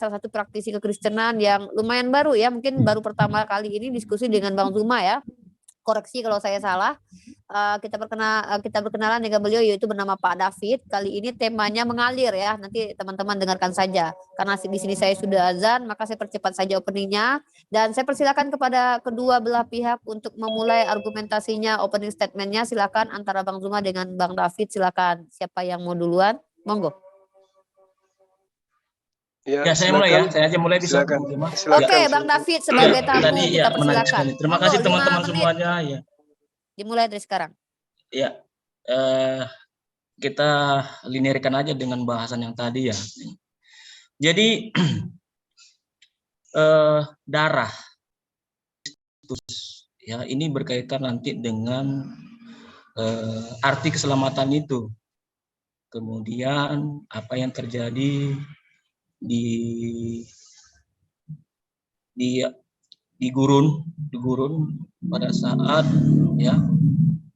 salah satu praktisi kekristenan yang lumayan baru ya, mungkin baru pertama kali ini diskusi dengan Bang Zuma ya. Koreksi kalau saya salah. Kita berkenalan dengan beliau, yaitu bernama Pak David. Kali ini temanya mengalir ya. Nanti teman-teman dengarkan saja. Karena di sini saya sudah azan, maka saya percepat saja openingnya. Dan saya persilakan kepada kedua belah pihak untuk memulai argumentasinya, opening statementnya. Silakan antara Bang Zuma dengan Bang David. Silakan. Siapa yang mau duluan? Monggo. Ya, saya mulai ya. Saya aja mulai bisa. Oke, Bang David sebagai tamu kita persilakan. Terima kasih teman-teman semuanya ya. Dimulai dari sekarang. Ya, kita linearkan aja dengan bahasan yang tadi ya. Jadi darah ya, ini berkaitan nanti dengan arti keselamatan itu. Kemudian apa yang terjadi di gurun pada saat ya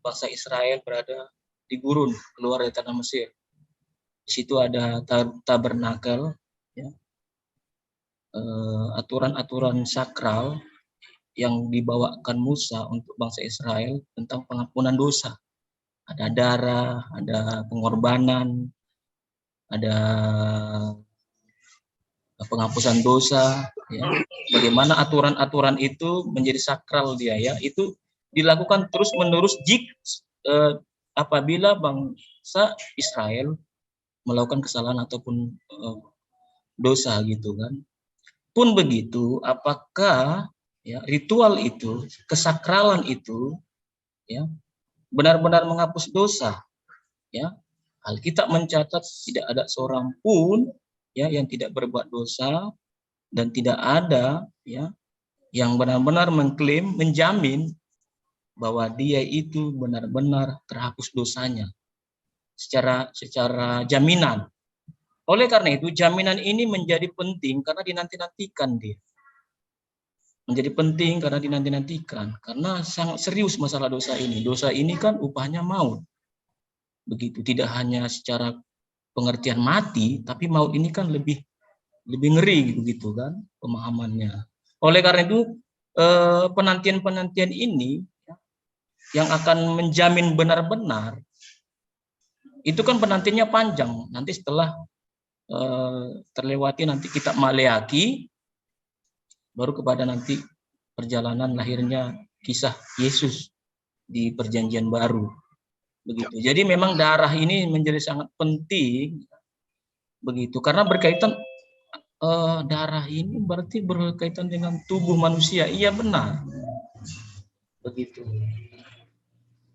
bangsa Israel berada di gurun keluar dari tanah Mesir. Di situ ada tabernakel, ya, aturan-aturan sakral yang dibawakan Musa untuk bangsa Israel tentang pengampunan dosa. Ada darah, ada pengorbanan, ada penghapusan dosa. Ya. Bagaimana aturan-aturan itu menjadi sakral dia ya, itu dilakukan terus-menerus apabila bangsa Israel melakukan kesalahan ataupun dosa gitu kan. Pun begitu, apakah ya ritual itu, kesakralan itu ya benar-benar menghapus dosa? Ya, Alkitab mencatat tidak ada seorang pun ya yang tidak berbuat dosa, dan tidak ada ya yang benar-benar mengklaim, menjamin bahwa dia itu benar-benar terhapus dosanya secara jaminan. Oleh karena itu jaminan ini menjadi penting karena dinanti-nantikan dia. Menjadi penting karena dinanti-nantikan karena sangat serius masalah dosa ini. Dosa ini kan upahnya maut. Begitu, tidak hanya secara pengertian mati, tapi maut ini kan lebih ngeri begitu kan pemahamannya. Oleh karena itu penantian-penantian ini yang akan menjamin benar-benar itu kan penantiannya panjang. Nanti setelah terlewati nanti kitab Maleaki, baru kepada nanti perjalanan lahirnya kisah Yesus di Perjanjian Baru. Begitu. Jadi memang darah ini menjadi sangat penting begitu karena berkaitan darah ini berarti berkaitan dengan tubuh manusia. Iya benar. Begitu.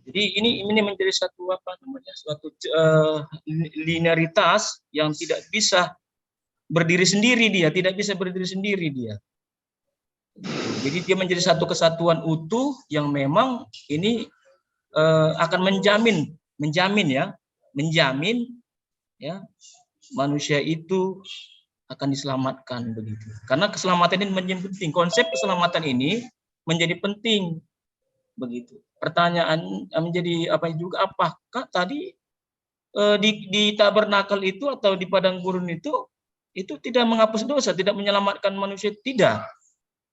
Jadi ini menjadi suatu linearitas yang tidak bisa berdiri sendiri dia, tidak bisa berdiri sendiri dia. Jadi dia menjadi satu kesatuan utuh yang memang ini akan menjamin ya manusia itu akan diselamatkan begitu. Karena keselamatan ini menjadi penting. Konsep keselamatan ini menjadi penting begitu. Pertanyaan menjadi apakah tadi di tabernakel itu atau di padang gurun itu tidak menghapus dosa, tidak menyelamatkan manusia, tidak.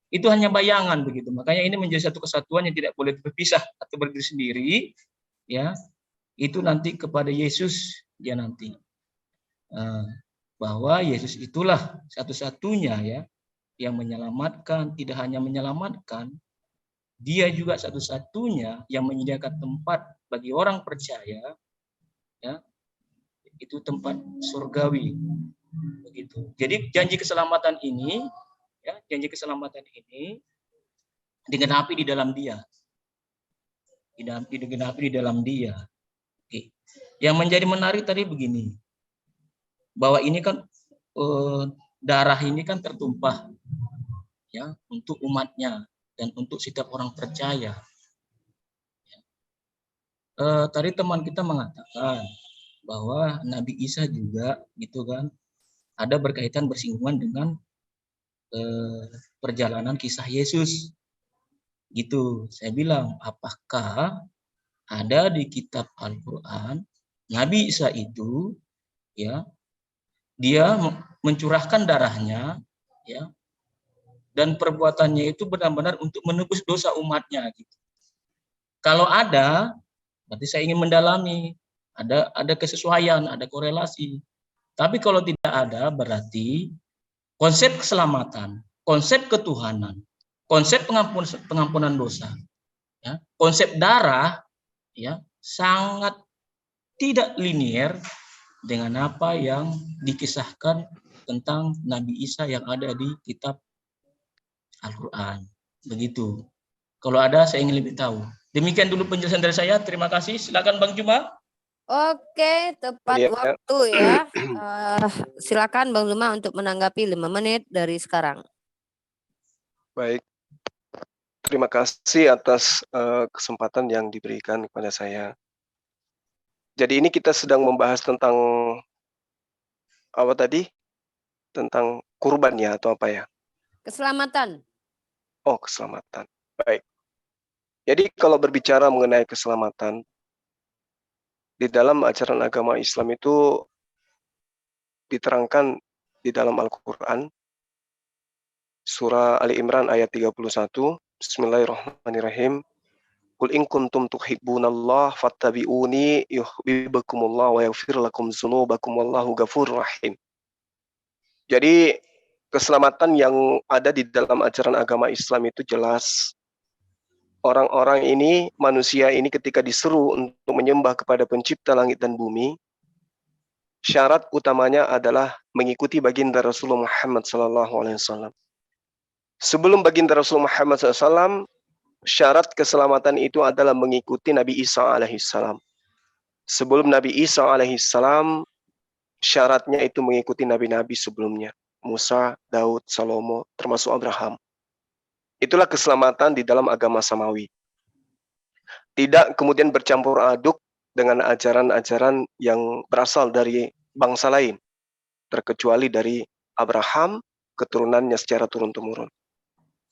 Itu hanya bayangan begitu. Makanya ini menjadi satu kesatuan yang tidak boleh berpisah atau berdiri sendiri ya. Itu nanti kepada Yesus dia nanti. Bahwa Yesus itulah satu-satunya ya yang menyelamatkan, tidak hanya menyelamatkan, dia juga satu-satunya yang menyediakan tempat bagi orang percaya ya, itu tempat surgawi begitu. Jadi janji keselamatan ini digenapi di dalam dia. Digenapi di dalam dia. Oke. Yang menjadi menarik tadi begini. Bahwa ini kan darah ini kan tertumpah ya untuk umatnya dan untuk setiap orang percaya. Tadi teman kita mengatakan bahwa Nabi Isa juga gitu kan ada berkaitan bersinggungan dengan perjalanan kisah Yesus. Gitu. Saya bilang, apakah ada di kitab Al-Qur'an Nabi Isa itu ya dia mencurahkan darahnya, ya, dan perbuatannya itu benar-benar untuk menebus dosa umatnya. Gitu. Kalau ada, berarti saya ingin mendalami, ada kesesuaian, ada korelasi. Tapi kalau tidak ada, berarti konsep keselamatan, konsep ketuhanan, konsep pengampunan dosa, ya, konsep darah, ya, sangat tidak linier dengan apa yang dikisahkan tentang Nabi Isa yang ada di kitab Al-Quran. Begitu. Kalau ada, saya ingin lebih tahu. Demikian dulu penjelasan dari saya. Terima kasih. Silakan Bang Juma. Oke, tepat waktu ya. Silakan Bang Zuma untuk menanggapi 5 menit dari sekarang. Baik. Terima kasih atas kesempatan yang diberikan kepada saya. Jadi ini kita sedang membahas tentang apa tadi? Tentang kurban ya atau apa ya? Keselamatan. Oh, keselamatan. Baik. Jadi kalau berbicara mengenai keselamatan, di dalam ajaran agama Islam itu diterangkan di dalam Al-Quran, surah Ali Imran ayat 31, Bismillahirrahmanirrahim. Qul in kuntum tuhibbunallah fattabi'uni yuhibbukumullah wa yaghfir lakum dzunubakum wallahu ghafurur rahim. Jadi keselamatan yang ada di dalam ajaran agama Islam itu jelas. Orang-orang ini, manusia ini ketika disuruh untuk menyembah kepada pencipta langit dan bumi, syarat utamanya adalah mengikuti baginda Rasulullah Muhammad SAW. Sebelum baginda Rasulullah Muhammad SAW, syarat keselamatan itu adalah mengikuti Nabi Isa alaihissalam. Sebelum Nabi Isa alaihissalam, syaratnya itu mengikuti nabi-nabi sebelumnya. Musa, Daud, Salomo, termasuk Abraham. Itulah keselamatan di dalam agama Samawi. Tidak kemudian bercampur aduk dengan ajaran-ajaran yang berasal dari bangsa lain, terkecuali dari Abraham, keturunannya secara turun-temurun.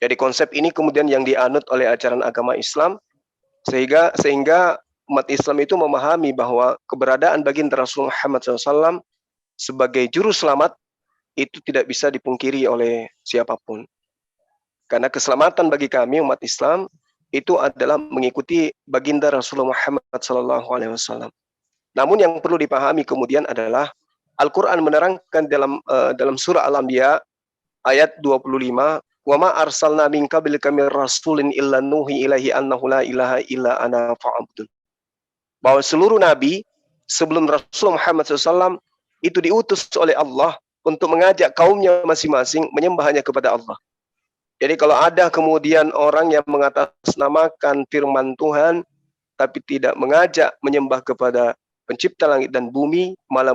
Jadi konsep ini kemudian yang dianut oleh ajaran agama Islam, sehingga umat Islam itu memahami bahwa keberadaan baginda Rasulullah Muhammad SAW sebagai juru selamat itu tidak bisa dipungkiri oleh siapapun. Karena keselamatan bagi kami umat Islam itu adalah mengikuti baginda Rasulullah Muhammad SAW. Namun yang perlu dipahami kemudian adalah Al-Quran menerangkan dalam surah Al-Anbiya ayat 25, wa ma arsalna min qablika mir rasulin illa nuhi ilaihi annahu la ilaha illa ana fa'budun. Bahwa seluruh nabi sebelum Rasulullah Muhammad SAW itu diutus oleh Allah untuk mengajak kaumnya masing-masing menyembah hanya kepada Allah. Jadi kalau ada kemudian orang yang mengatasnamakan firman Tuhan tapi tidak mengajak menyembah kepada pencipta langit dan bumi, malah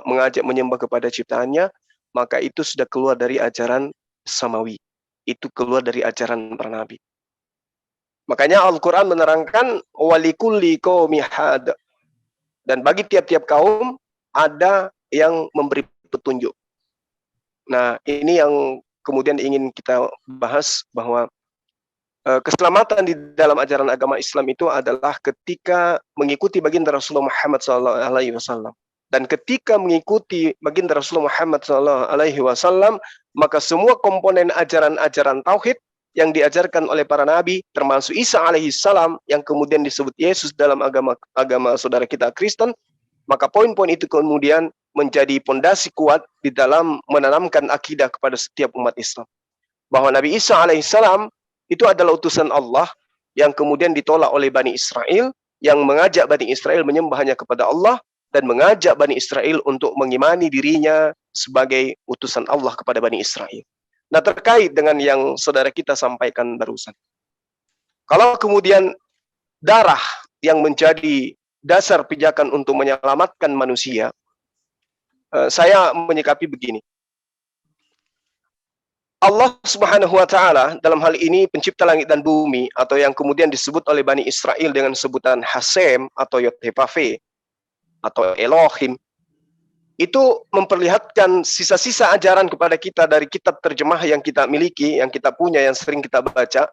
mengajak menyembah kepada ciptaannya, maka itu sudah keluar dari ajaran Samawi. Itu keluar dari ajaran para nabi. Makanya Al-Quran menerangkan walikulli qaumi had. Dan bagi tiap-tiap kaum ada yang memberi petunjuk. Nah, ini yang kemudian ingin kita bahas, bahwa keselamatan di dalam ajaran agama Islam itu adalah ketika mengikuti baginda Rasulullah Muhammad SAW. Dan ketika mengikuti baginda Rasulullah Muhammad SAW, maka semua komponen ajaran-ajaran tauhid yang diajarkan oleh para nabi, termasuk Isa alaihissalam yang kemudian disebut Yesus dalam agama saudara kita Kristen, maka poin-poin itu kemudian menjadi pondasi kuat di dalam menanamkan akidah kepada setiap umat Islam. Bahwa Nabi Isa alaihissalam itu adalah utusan Allah yang kemudian ditolak oleh Bani Israel, yang mengajak Bani Israel menyembah hanya kepada Allah, dan mengajak Bani Israel untuk mengimani dirinya sebagai utusan Allah kepada Bani Israel. Nah, terkait dengan yang saudara kita sampaikan barusan. Kalau kemudian darah yang menjadi dasar pijakan untuk menyelamatkan manusia, saya menyikapi begini. Allah Subhanahu wa Ta'ala dalam hal ini pencipta langit dan bumi, atau yang kemudian disebut oleh Bani Israel dengan sebutan Hasem atau Yotevave atau Elohim, itu memperlihatkan sisa-sisa ajaran kepada kita dari kitab terjemah yang kita miliki, yang kita punya, yang sering kita baca,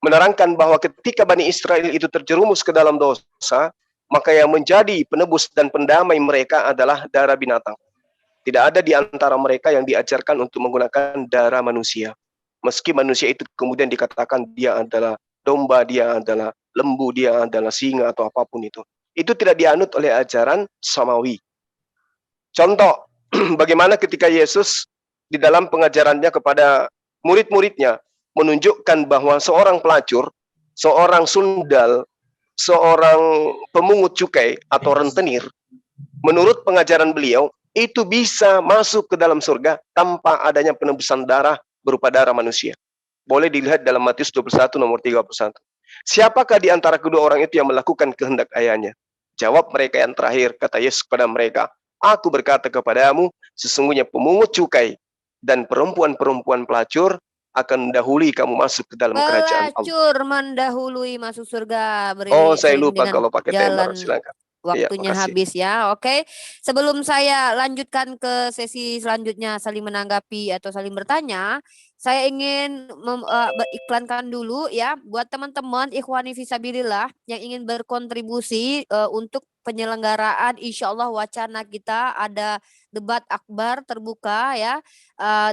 menerangkan bahwa ketika Bani Israel itu terjerumus ke dalam dosa, maka yang menjadi penebus dan pendamai mereka adalah darah binatang. Tidak ada di antara mereka yang diajarkan untuk menggunakan darah manusia. Meski manusia itu kemudian dikatakan dia adalah domba, dia adalah lembu, dia adalah singa atau apapun itu. Itu tidak dianut oleh ajaran samawi. Contoh, bagaimana ketika Yesus di dalam pengajarannya kepada murid-muridnya menunjukkan bahwa seorang pelacur, seorang sundal, seorang pemungut cukai atau rentenir, menurut pengajaran beliau, itu bisa masuk ke dalam surga tanpa adanya penebusan darah berupa darah manusia. Boleh dilihat dalam Matius 21 nomor 31. Siapakah di antara kedua orang itu yang melakukan kehendak ayahnya? Jawab mereka yang terakhir, kata Yesus kepada mereka, aku berkata kepadamu, sesungguhnya pemungut cukai dan perempuan-perempuan pelacur akan mendahului kamu masuk ke dalam kerajaan Allah. Pelacur mendahului masuk surga. Oh, saya Seiring lupa dengan kalau pakai timer, jalan silakan. waktunya makasih. habis ya. Oke. Sebelum saya lanjutkan ke sesi selanjutnya saling menanggapi atau saling bertanya, saya ingin iklankan dulu ya buat teman-teman ikhwani fisabilillah yang ingin berkontribusi untuk penyelenggaraan insyaallah wacana kita ada debat akbar terbuka ya.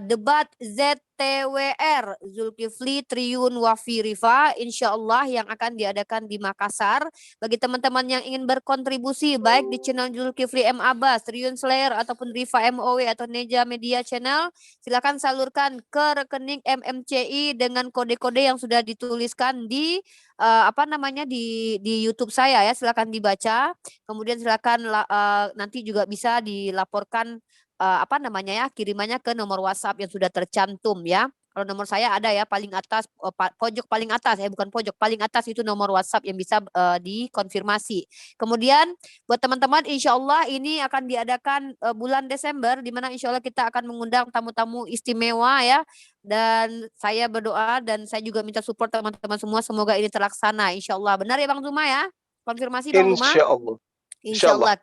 Debat ZTWR Zulkifli Triyun Wafi Rifa insyaallah yang akan diadakan di Makassar. Bagi teman-teman yang ingin berkontribusi baik di channel Zulkifli M Abbas, Triyun Slayer ataupun Rifa MOW atau Neja Media Channel, silakan salurkan ke rekening MMCI dengan kode-kode yang sudah dituliskan di di YouTube saya ya, silakan dibaca. Kemudian silakan nanti juga bisa dilaporkan kirimannya ke nomor WhatsApp yang sudah tercantum ya. Kalau nomor saya ada ya paling atas pojok paling atas bukan pojok paling atas itu nomor WhatsApp yang bisa dikonfirmasi. Kemudian buat teman-teman insya Allah ini akan diadakan bulan Desember di mana insya Allah kita akan mengundang tamu-tamu istimewa ya. Dan saya berdoa dan saya juga minta support teman-teman semua semoga ini terlaksana insya Allah. Benar ya Bang Zuma ya? Konfirmasi Bang Zuma? Insya Allah. Insya Allah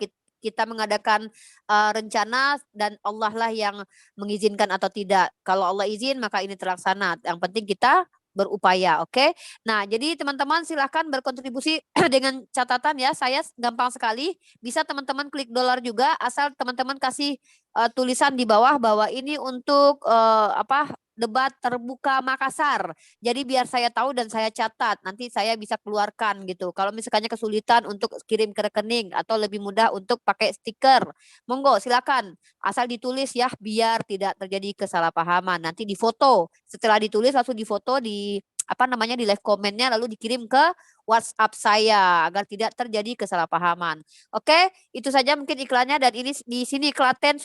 kita mengadakan rencana dan Allah lah yang mengizinkan atau tidak. Kalau Allah izin maka ini terlaksana. Yang penting kita berupaya, oke? Nah, jadi teman-teman silahkan berkontribusi dengan catatan ya. Saya gampang sekali. Bisa teman-teman klik dolar juga asal teman-teman kasih tulisan di bawah bahwa ini untuk debat terbuka Makassar. Jadi biar saya tahu dan saya catat, nanti saya bisa keluarkan gitu. Kalau misalnya kesulitan untuk kirim ke rekening atau lebih mudah untuk pakai stiker, monggo silakan. Asal ditulis ya biar tidak terjadi kesalahpahaman. Nanti difoto. Setelah ditulis langsung difoto di di live komennya lalu dikirim ke WhatsApp saya agar tidak terjadi kesalahpahaman. Oke, itu saja mungkin iklannya dan ini di sini Klaten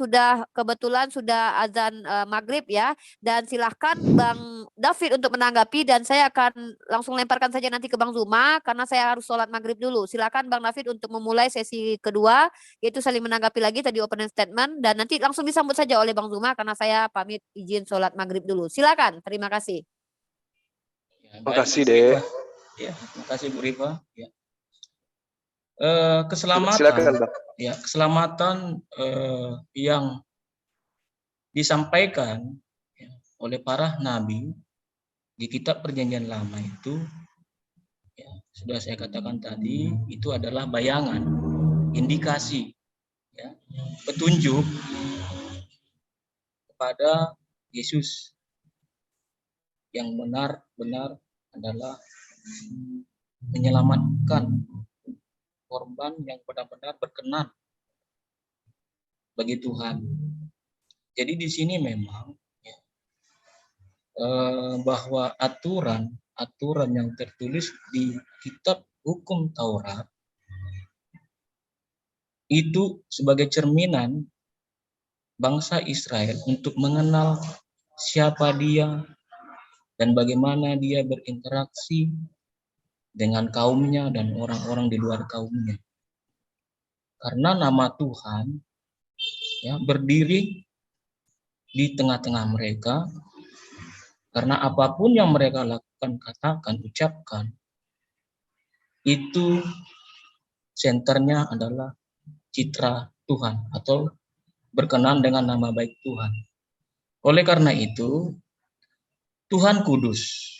kebetulan sudah azan maghrib ya dan silahkan Bang David untuk menanggapi dan saya akan langsung lemparkan saja nanti ke Bang Zuma karena saya harus sholat maghrib dulu. Silakan Bang David untuk memulai sesi kedua yaitu saling menanggapi lagi tadi opening statement dan nanti langsung disambut saja oleh Bang Zuma karena saya pamit izin sholat maghrib dulu. Silakan, terima kasih. Terima kasih deh. Ya, terima kasih Bu Rifa. Ya. Keselamatan, silakan, Bang. Ya, keselamatan yang disampaikan ya, oleh para nabi di kitab Perjanjian Lama itu, ya, sudah saya katakan tadi, itu adalah bayangan, indikasi, ya, petunjuk kepada Yesus yang benar-benar adalah menyelamatkan korban yang benar-benar berkenan bagi Tuhan. Jadi di sini memang ya, bahwa aturan yang tertulis di kitab hukum Taurat itu sebagai cerminan bangsa Israel untuk mengenal siapa dia dan bagaimana dia berinteraksi dengan kaumnya dan orang-orang di luar kaumnya. Karena nama Tuhan ya berdiri di tengah-tengah mereka, karena apapun yang mereka lakukan, katakan, ucapkan, itu senternya adalah citra Tuhan atau berkenan dengan nama baik Tuhan. Oleh karena itu, Tuhan kudus.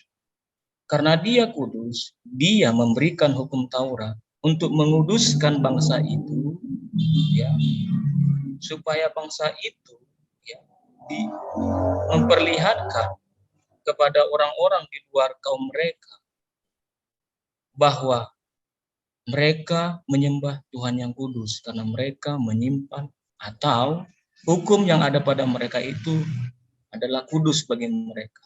Karena dia kudus, dia memberikan hukum Taurat untuk menguduskan bangsa itu ya, supaya bangsa itu ya, memperlihatkan kepada orang-orang di luar kaum mereka bahwa mereka menyembah Tuhan yang kudus karena mereka menyimpan atau hukum yang ada pada mereka itu adalah kudus bagi mereka.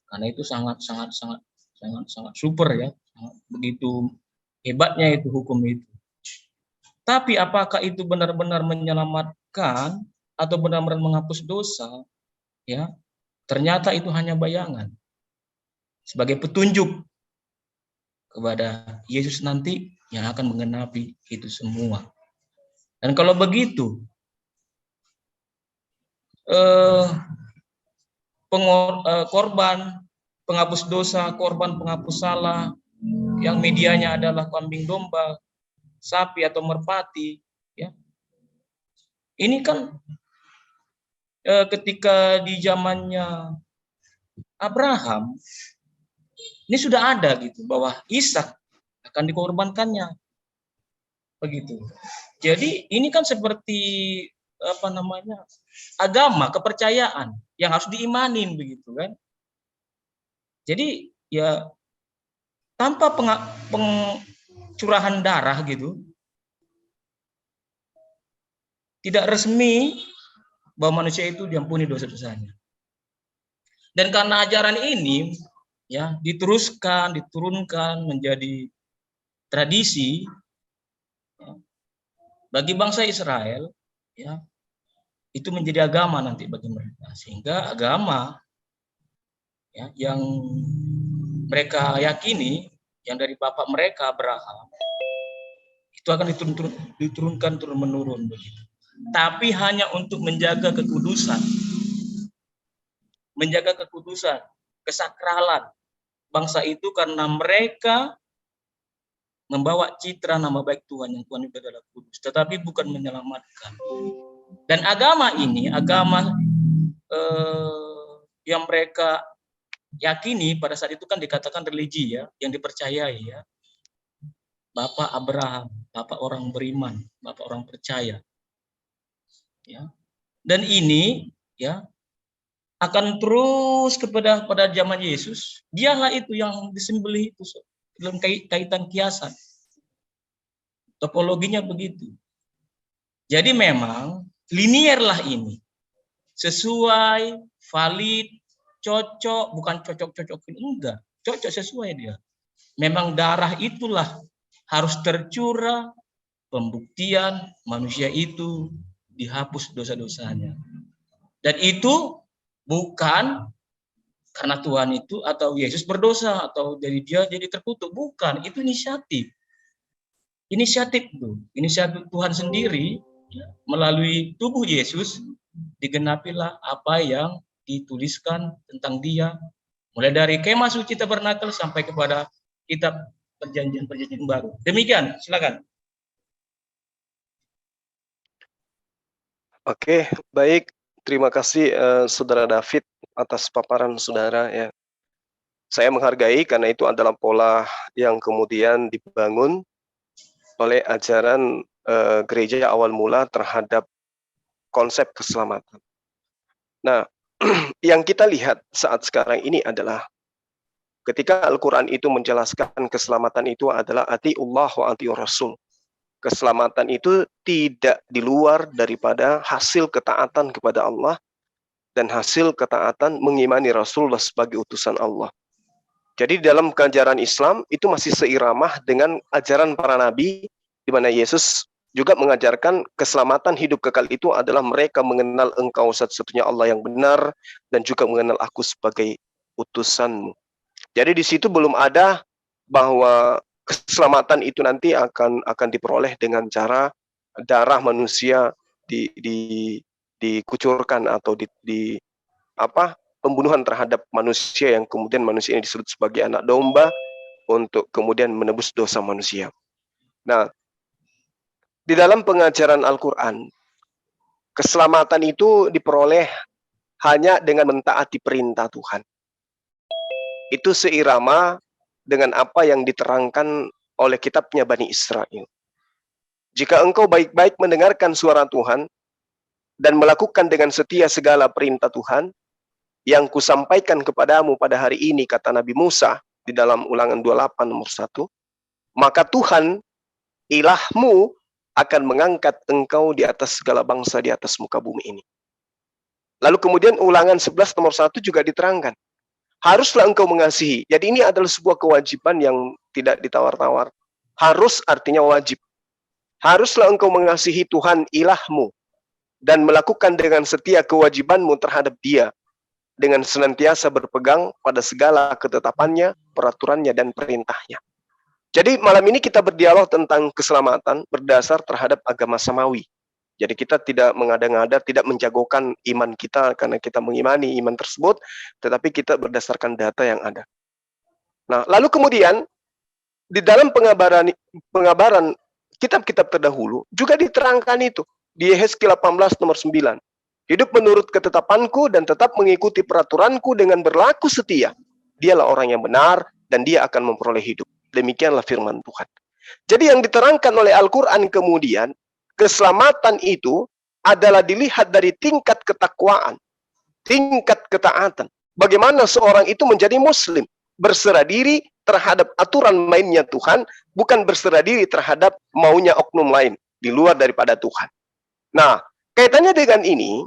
Karena itu sangat super ya, sangat begitu hebatnya itu hukum itu. Tapi apakah itu benar-benar menyelamatkan atau benar-benar menghapus dosa? Ya, ternyata itu hanya bayangan sebagai petunjuk kepada Yesus nanti yang akan menggenapi itu semua. Dan kalau begitu, korban penghapus dosa, korban penghapus salah, yang medianya adalah kambing domba, sapi atau merpati, ya. Ini kan ketika di zamannya Abraham, ini sudah ada gitu bahwa Ishak akan dikorbankannya, begitu. Jadi ini kan seperti agama, kepercayaan yang harus diimanin begitu kan. Jadi ya tanpa pencurahan darah gitu, tidak resmi bahwa manusia itu diampuni dosa-dosanya. Dan karena ajaran ini ya diturunkan menjadi tradisi ya, bagi bangsa Israel ya, itu menjadi agama nanti bagi mereka, sehingga agama ya, yang mereka yakini yang dari bapak mereka Abraham itu akan diturunkan turun menurun begitu. Tapi hanya untuk menjaga kekudusan, kesakralan bangsa itu, karena mereka membawa citra nama baik Tuhan, yang Tuhan itu adalah kudus, tetapi bukan menyelamatkan. Dan agama ini, agama yang mereka yakini pada saat itu kan dikatakan religi ya, yang dipercayai ya. Bapak Abraham, bapak orang beriman, bapak orang percaya. Ya. Dan ini ya akan terus pada zaman Yesus. Dialah itu yang disembelih itu dalam kaitan kiasan. Topologinya begitu. Jadi memang linierlah ini. Sesuai, valid, cocok, bukan cocok-cocokin, enggak. Cocok sesuai dia. Memang darah itulah harus tercurah, pembuktian manusia itu dihapus dosa-dosanya. Dan itu bukan karena Tuhan itu atau Yesus berdosa atau dari dia jadi terkutuk, bukan. Itu inisiatif Tuhan sendiri ya, melalui tubuh Yesus digenapilah apa yang dituliskan tentang dia, mulai dari Kemah Suci Tabernakel sampai kepada kitab perjanjian baru. Demikian, silakan. Oke, baik. Terima kasih Saudara David atas paparan saudara ya. Saya menghargai karena itu adalah pola yang kemudian dibangun oleh ajaran gereja awal mula terhadap konsep keselamatan. Nah, yang kita lihat saat sekarang ini adalah ketika Al-Quran itu menjelaskan keselamatan itu adalah atiullah wa atiur rasul. Keselamatan itu tidak di luar daripada hasil ketaatan kepada Allah dan hasil ketaatan mengimani Rasulullah sebagai utusan Allah. Jadi dalam ajaran Islam itu masih seiramah dengan ajaran para nabi, di mana Yesus juga mengajarkan keselamatan hidup kekal itu adalah mereka mengenal Engkau satu-satunya Allah yang benar dan juga mengenal Aku sebagai utusanmu. Jadi di situ belum ada bahwa keselamatan itu nanti akan diperoleh dengan cara darah manusia dikucurkan atau pembunuhan terhadap manusia yang kemudian manusia ini disebut sebagai anak domba untuk kemudian menebus dosa manusia. Nah, di dalam pengajaran Al-Quran, keselamatan itu diperoleh hanya dengan mentaati perintah Tuhan. Itu seirama dengan apa yang diterangkan oleh kitabnya Bani Israel. Jika engkau baik-baik mendengarkan suara Tuhan, dan melakukan dengan setia segala perintah Tuhan yang kusampaikan kepadamu pada hari ini, kata Nabi Musa di dalam Ulangan 28 nomor 1, maka Tuhan ilahmu akan mengangkat engkau di atas segala bangsa di atas muka bumi ini. Lalu kemudian Ulangan 11 nomor 1 juga diterangkan, haruslah engkau mengasihi. Jadi ini adalah sebuah kewajiban yang tidak ditawar-tawar. Harus artinya wajib. Haruslah engkau mengasihi Tuhan ilahmu dan melakukan dengan setia kewajibanmu terhadap Dia dengan senantiasa berpegang pada segala ketetapannya, peraturannya, dan perintahnya. Jadi malam ini kita berdialog tentang keselamatan berdasar terhadap agama samawi. Jadi kita tidak mengada-ngada, tidak menjagokan iman kita karena kita mengimani iman tersebut, tetapi kita berdasarkan data yang ada. Nah, lalu kemudian di dalam pengabaran kitab-kitab terdahulu juga diterangkan itu. Di Yehezkiel 18 nomor 9. Hidup menurut ketetapanku dan tetap mengikuti peraturanku dengan berlaku setia. Dialah orang yang benar dan dia akan memperoleh hidup. Demikianlah firman Tuhan. Jadi yang diterangkan oleh Al-Quran kemudian, keselamatan itu adalah dilihat dari tingkat ketakwaan, tingkat ketaatan. Bagaimana seorang itu menjadi muslim, berserah diri terhadap aturan mainnya Tuhan, bukan berserah diri terhadap maunya oknum lain di luar daripada Tuhan. Nah, kaitannya dengan ini,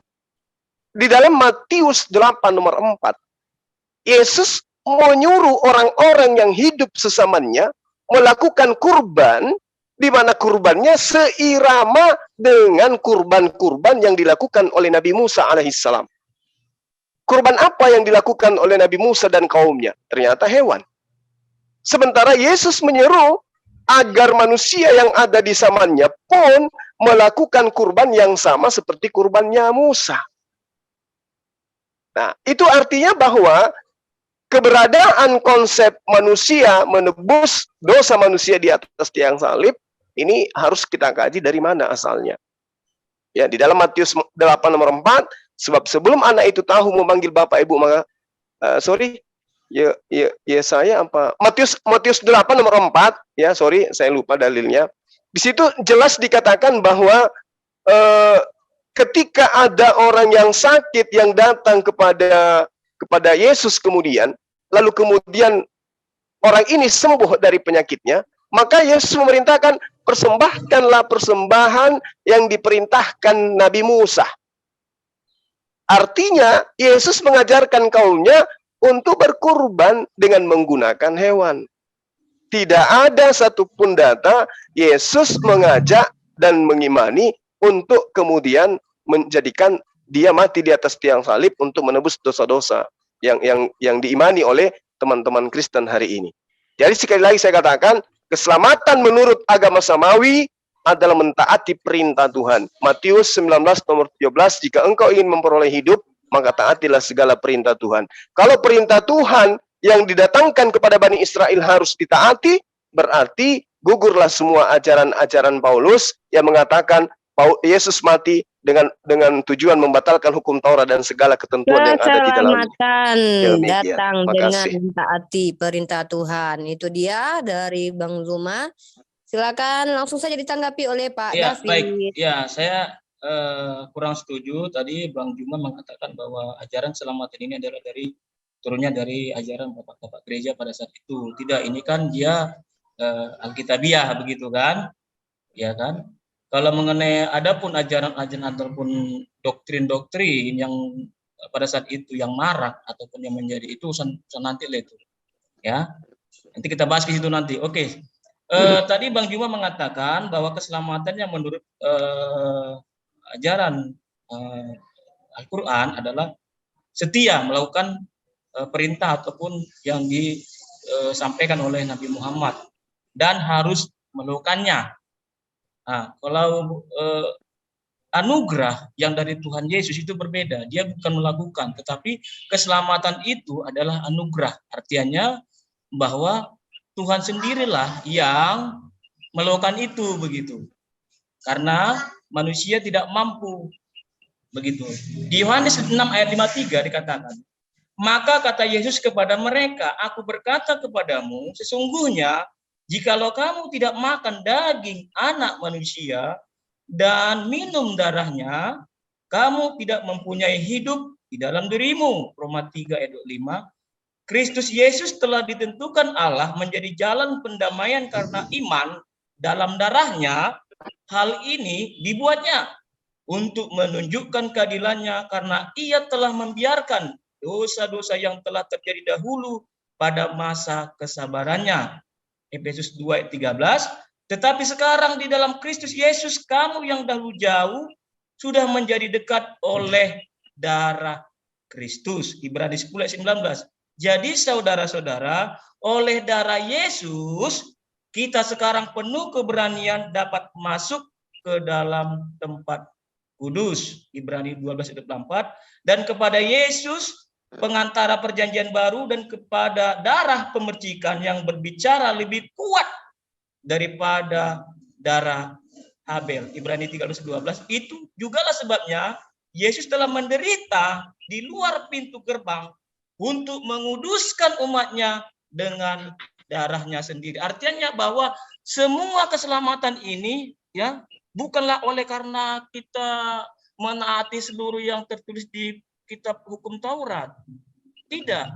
di dalam Matius 8 nomor 4, Yesus menyuruh orang-orang yang hidup sesamanya melakukan kurban, di mana kurbannya seirama dengan kurban-kurban yang dilakukan oleh Nabi Musa alaihissalam. Kurban apa yang dilakukan oleh Nabi Musa dan kaumnya? Ternyata hewan. Sementara Yesus menyeru agar manusia yang ada di zamannya pun melakukan kurban yang sama seperti kurbannya Musa. Nah, itu artinya bahwa keberadaan konsep manusia menebus dosa manusia di atas tiang salib ini harus kita kaji dari mana asalnya. Ya, di dalam Matius 8 nomor 4, sebab sebelum anak itu tahu memanggil bapak ibu maka saya apa? Matius 8 nomor 4, ya, saya lupa dalilnya. Di situ jelas dikatakan bahwa ketika ada orang yang sakit yang datang kepada Yesus kemudian, lalu kemudian orang ini sembuh dari penyakitnya, maka Yesus memerintahkan persembahkanlah persembahan yang diperintahkan Nabi Musa. Artinya Yesus mengajarkan kaumnya untuk berkurban dengan menggunakan hewan. Tidak ada satupun data Yesus mengajak dan mengimani untuk kemudian menjadikan dia mati di atas tiang salib untuk menebus dosa-dosa yang diimani oleh teman-teman Kristen hari ini. Jadi sekali lagi saya katakan, keselamatan menurut agama samawi adalah mentaati perintah Tuhan. Matius 19 nomor 17, jika engkau ingin memperoleh hidup, maka taatilah segala perintah Tuhan. Kalau perintah Tuhan yang didatangkan kepada Bani Israel harus ditaati, berarti gugurlah semua ajaran-ajaran Paulus yang mengatakan Yesus mati dengan tujuan membatalkan hukum Taurat dan segala ketentuan yang ada di dalamnya. Datang dengan mentaati perintah Tuhan. Itu dia dari Bang Zuma. Silakan langsung saja ditanggapi oleh Pak David. Baik. Ya, saya kurang setuju tadi Bang Juma mengatakan bahwa ajaran keselamatan ini adalah turunnya dari ajaran bapak-bapak gereja pada saat itu. Tidak, ini kan dia Alkitabiah begitu kan? Ya kan? Kalau mengenai adapun ajaran-ajaran ataupun doktrin-doktrin yang pada saat itu yang marak ataupun yang menjadi itu nanti lah itu. Ya. Nanti kita bahas ke situ nanti. Oke. Tadi Bang Juma mengatakan bahwa keselamatan yang menurut ajaran Al-Quran adalah setia melakukan perintah ataupun yang disampaikan oleh Nabi Muhammad dan harus melakukannya. Nah, kalau anugerah yang dari Tuhan Yesus itu berbeda, dia bukan melakukan, tetapi keselamatan itu adalah anugerah. Artinya bahwa Tuhan sendirilah yang melakukan itu begitu. Karena manusia tidak mampu begitu. Di Yohanes 6 ayat 53 dikatakan, maka kata Yesus kepada mereka, aku berkata kepadamu, sesungguhnya jikalau kamu tidak makan daging anak manusia dan minum darahnya, kamu tidak mempunyai hidup di dalam dirimu. Roma 3 ayat 5. Kristus Yesus telah ditentukan Allah menjadi jalan pendamaian karena iman dalam darahnya. Hal ini dibuatnya untuk menunjukkan keadilannya karena ia telah membiarkan dosa-dosa yang telah terjadi dahulu pada masa kesabarannya. Efesus 2 ayat 13. Tetapi sekarang di dalam Kristus Yesus kamu yang dahulu jauh sudah menjadi dekat oleh darah Kristus. Ibrani 10 ayat 19. Jadi saudara-saudara, oleh darah Yesus kita sekarang penuh keberanian dapat masuk ke dalam tempat kudus. Ibrani 12 ayat 24. Dan kepada Yesus pengantara perjanjian baru dan kepada darah pemercikan yang berbicara lebih kuat daripada darah Habel. Ibrani 13:12. Itu jugalah sebabnya Yesus telah menderita di luar pintu gerbang untuk menguduskan umatnya dengan darahnya sendiri. Artinya bahwa semua keselamatan ini ya bukanlah oleh karena kita menaati seluruh yang tertulis di kitab hukum Taurat. Tidak.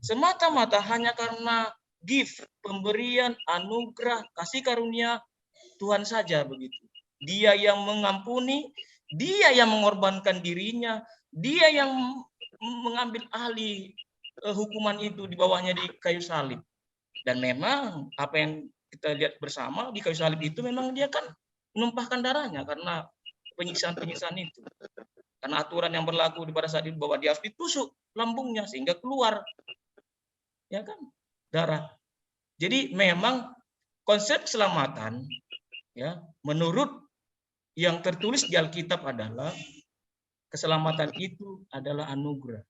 Semata-mata hanya karena gift, pemberian, anugerah, kasih karunia Tuhan saja begitu. Dia yang mengampuni, dia yang mengorbankan dirinya, dia yang mengambil alih hukuman itu di bawahnya di kayu salib. Dan memang apa yang kita lihat bersama di kayu salib itu memang dia kan menumpahkan darahnya karena penyiksaan-penyiksaan itu. Karena aturan yang berlaku pada saat itu bahwa dia harus ditusuk lambungnya sehingga keluar ya kan darah. Jadi memang konsep keselamatan ya menurut yang tertulis di Alkitab adalah keselamatan itu adalah anugerah.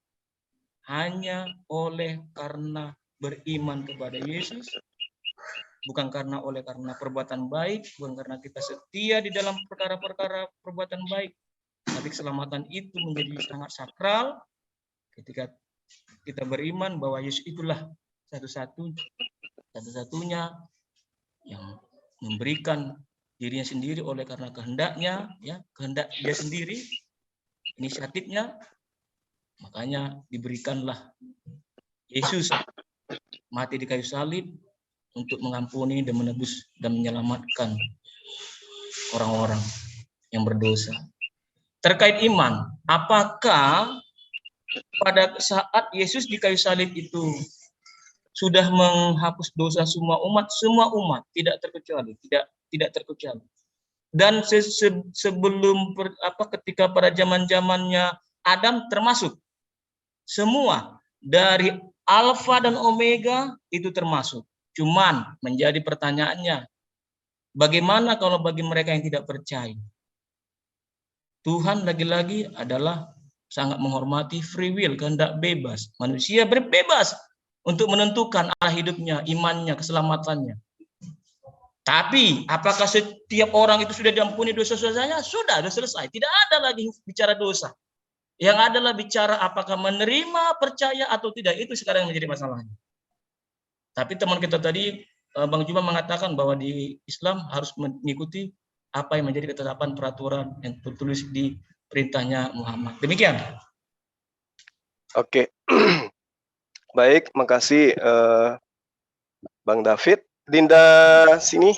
Hanya oleh karena beriman kepada Yesus, bukan karena perbuatan baik, bukan karena kita setia di dalam perkara-perkara perbuatan baik, tapi keselamatan itu menjadi sangat sakral ketika kita beriman bahwa Yesus itulah satu-satunya yang memberikan dirinya sendiri oleh karena kehendaknya, ya kehendak dia sendiri, inisiatifnya. Makanya diberikanlah Yesus mati di kayu salib untuk mengampuni dan menebus dan menyelamatkan orang-orang yang berdosa. Terkait iman, apakah pada saat Yesus di kayu salib itu sudah menghapus dosa semua umat? Semua umat, tidak terkecuali, tidak terkecuali. Dan sebelum ketika pada zaman-zamannya Adam termasuk semua dari Alfa dan Omega itu termasuk. Cuman menjadi pertanyaannya, bagaimana kalau bagi mereka yang tidak percaya? Tuhan lagi-lagi adalah sangat menghormati free will, kehendak bebas. Manusia berbebas untuk menentukan arah hidupnya, imannya, keselamatannya. Tapi apakah setiap orang itu sudah diampuni dosa-dosanya? Sudah selesai. Tidak ada lagi bicara dosa. Yang adalah bicara apakah menerima, percaya atau tidak, itu sekarang yang menjadi masalahnya. Tapi teman kita tadi, Bang Juma mengatakan bahwa di Islam harus mengikuti apa yang menjadi ketetapan peraturan yang tertulis di perintahnya Muhammad. Demikian. Oke. Baik, makasih Bang David. Dinda sini.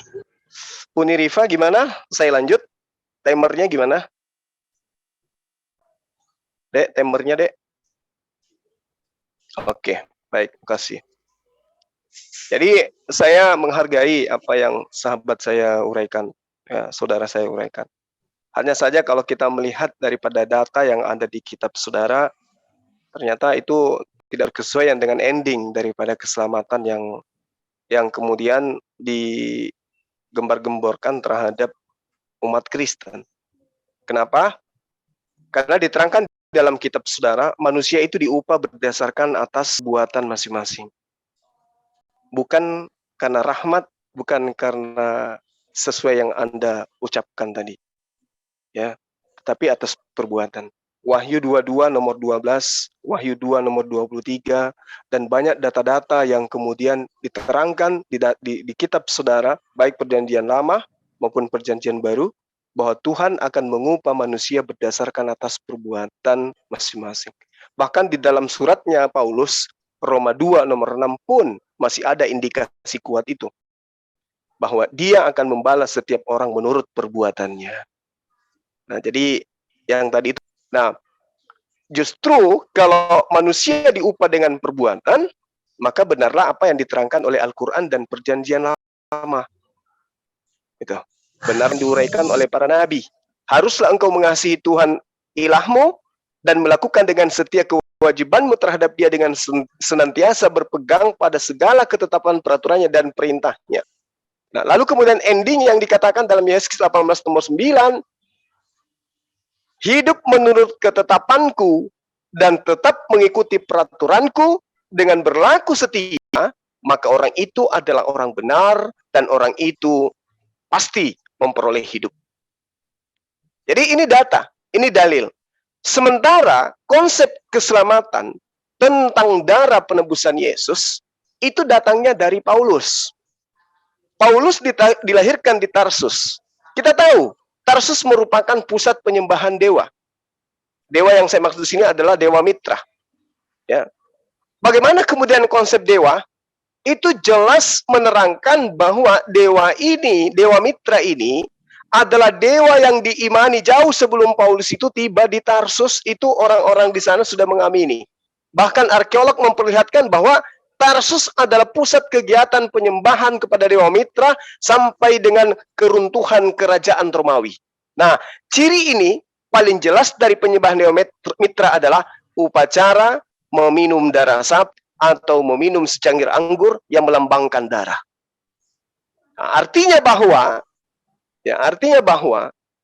Uni Rifa gimana? Saya lanjut. Timernya gimana? Dek, timernya, Dek. Oke, baik, makasih. Jadi saya menghargai apa yang sahabat saya uraikan, ya, saudara saya uraikan. Hanya saja kalau kita melihat daripada data yang ada di kitab saudara, ternyata itu tidak kesesuaian dengan ending daripada keselamatan yang kemudian digembar-gemborkan terhadap umat Kristen. Kenapa? Karena diterangkan dalam kitab saudara, manusia itu diupah berdasarkan atas buatan masing-masing. Bukan karena rahmat, bukan karena sesuai yang Anda ucapkan tadi. Ya, tapi atas perbuatan. Wahyu 22 nomor 12, Wahyu 2 nomor 23, dan banyak data-data yang kemudian diterangkan di kitab saudara, baik perjanjian lama maupun perjanjian baru, bahwa Tuhan akan mengupah manusia berdasarkan atas perbuatan masing-masing. Bahkan di dalam suratnya Paulus, Roma 2 nomor 6 pun masih ada indikasi kuat itu. Bahwa dia akan membalas setiap orang menurut perbuatannya. Nah, jadi yang tadi itu. Nah, justru kalau manusia diupah dengan perbuatan, maka benarlah apa yang diterangkan oleh Al-Quran dan Perjanjian Lama. Itu. Benar diuraikan oleh para nabi. Haruslah engkau mengasihi Tuhan ilahmu dan melakukan dengan setia kewajibanmu terhadap dia dengan senantiasa berpegang pada segala ketetapan peraturannya dan perintahnya. Nah, lalu kemudian ending yang dikatakan dalam Yeskiel 18 nomor 9, hidup menurut ketetapanku dan tetap mengikuti peraturanku dengan berlaku setia, maka orang itu adalah orang benar dan orang itu pasti memperoleh hidup. Jadi ini data, ini dalil. Sementara konsep keselamatan tentang darah penebusan Yesus itu datangnya dari Paulus. Paulus dilahirkan di Tarsus. Kita tahu, Tarsus merupakan pusat penyembahan dewa. Dewa yang saya maksud di sini adalah Dewa Mitra. Ya. Bagaimana kemudian konsep dewa? Itu jelas menerangkan bahwa dewa ini, Dewa Mitra ini, adalah dewa yang diimani jauh sebelum Paulus itu tiba di Tarsus. Itu orang-orang di sana sudah mengamini. Bahkan arkeolog memperlihatkan bahwa Tarsus adalah pusat kegiatan penyembahan kepada Dewa Mitra sampai dengan keruntuhan kerajaan Romawi. Nah, ciri ini paling jelas dari penyembahan Dewa Mitra adalah upacara meminum darah sapi atau meminum secangkir anggur yang melambangkan darah. Nah, artinya bahwa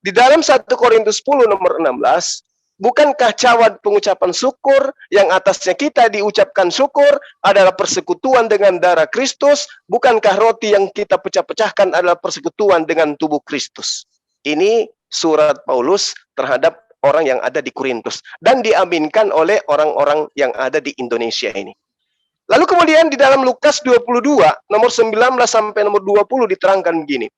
di dalam 1 Korintus 10 nomor 16, bukankah cawan pengucapan syukur yang atasnya kita diucapkan syukur adalah persekutuan dengan darah Kristus? Bukankah roti yang kita pecah-pecahkan adalah persekutuan dengan tubuh Kristus? Ini surat Paulus terhadap orang yang ada di Korintus dan diaminkan oleh orang-orang yang ada di Indonesia ini. Lalu kemudian di dalam Lukas 22 nomor 19 sampai nomor 20 diterangkan begini.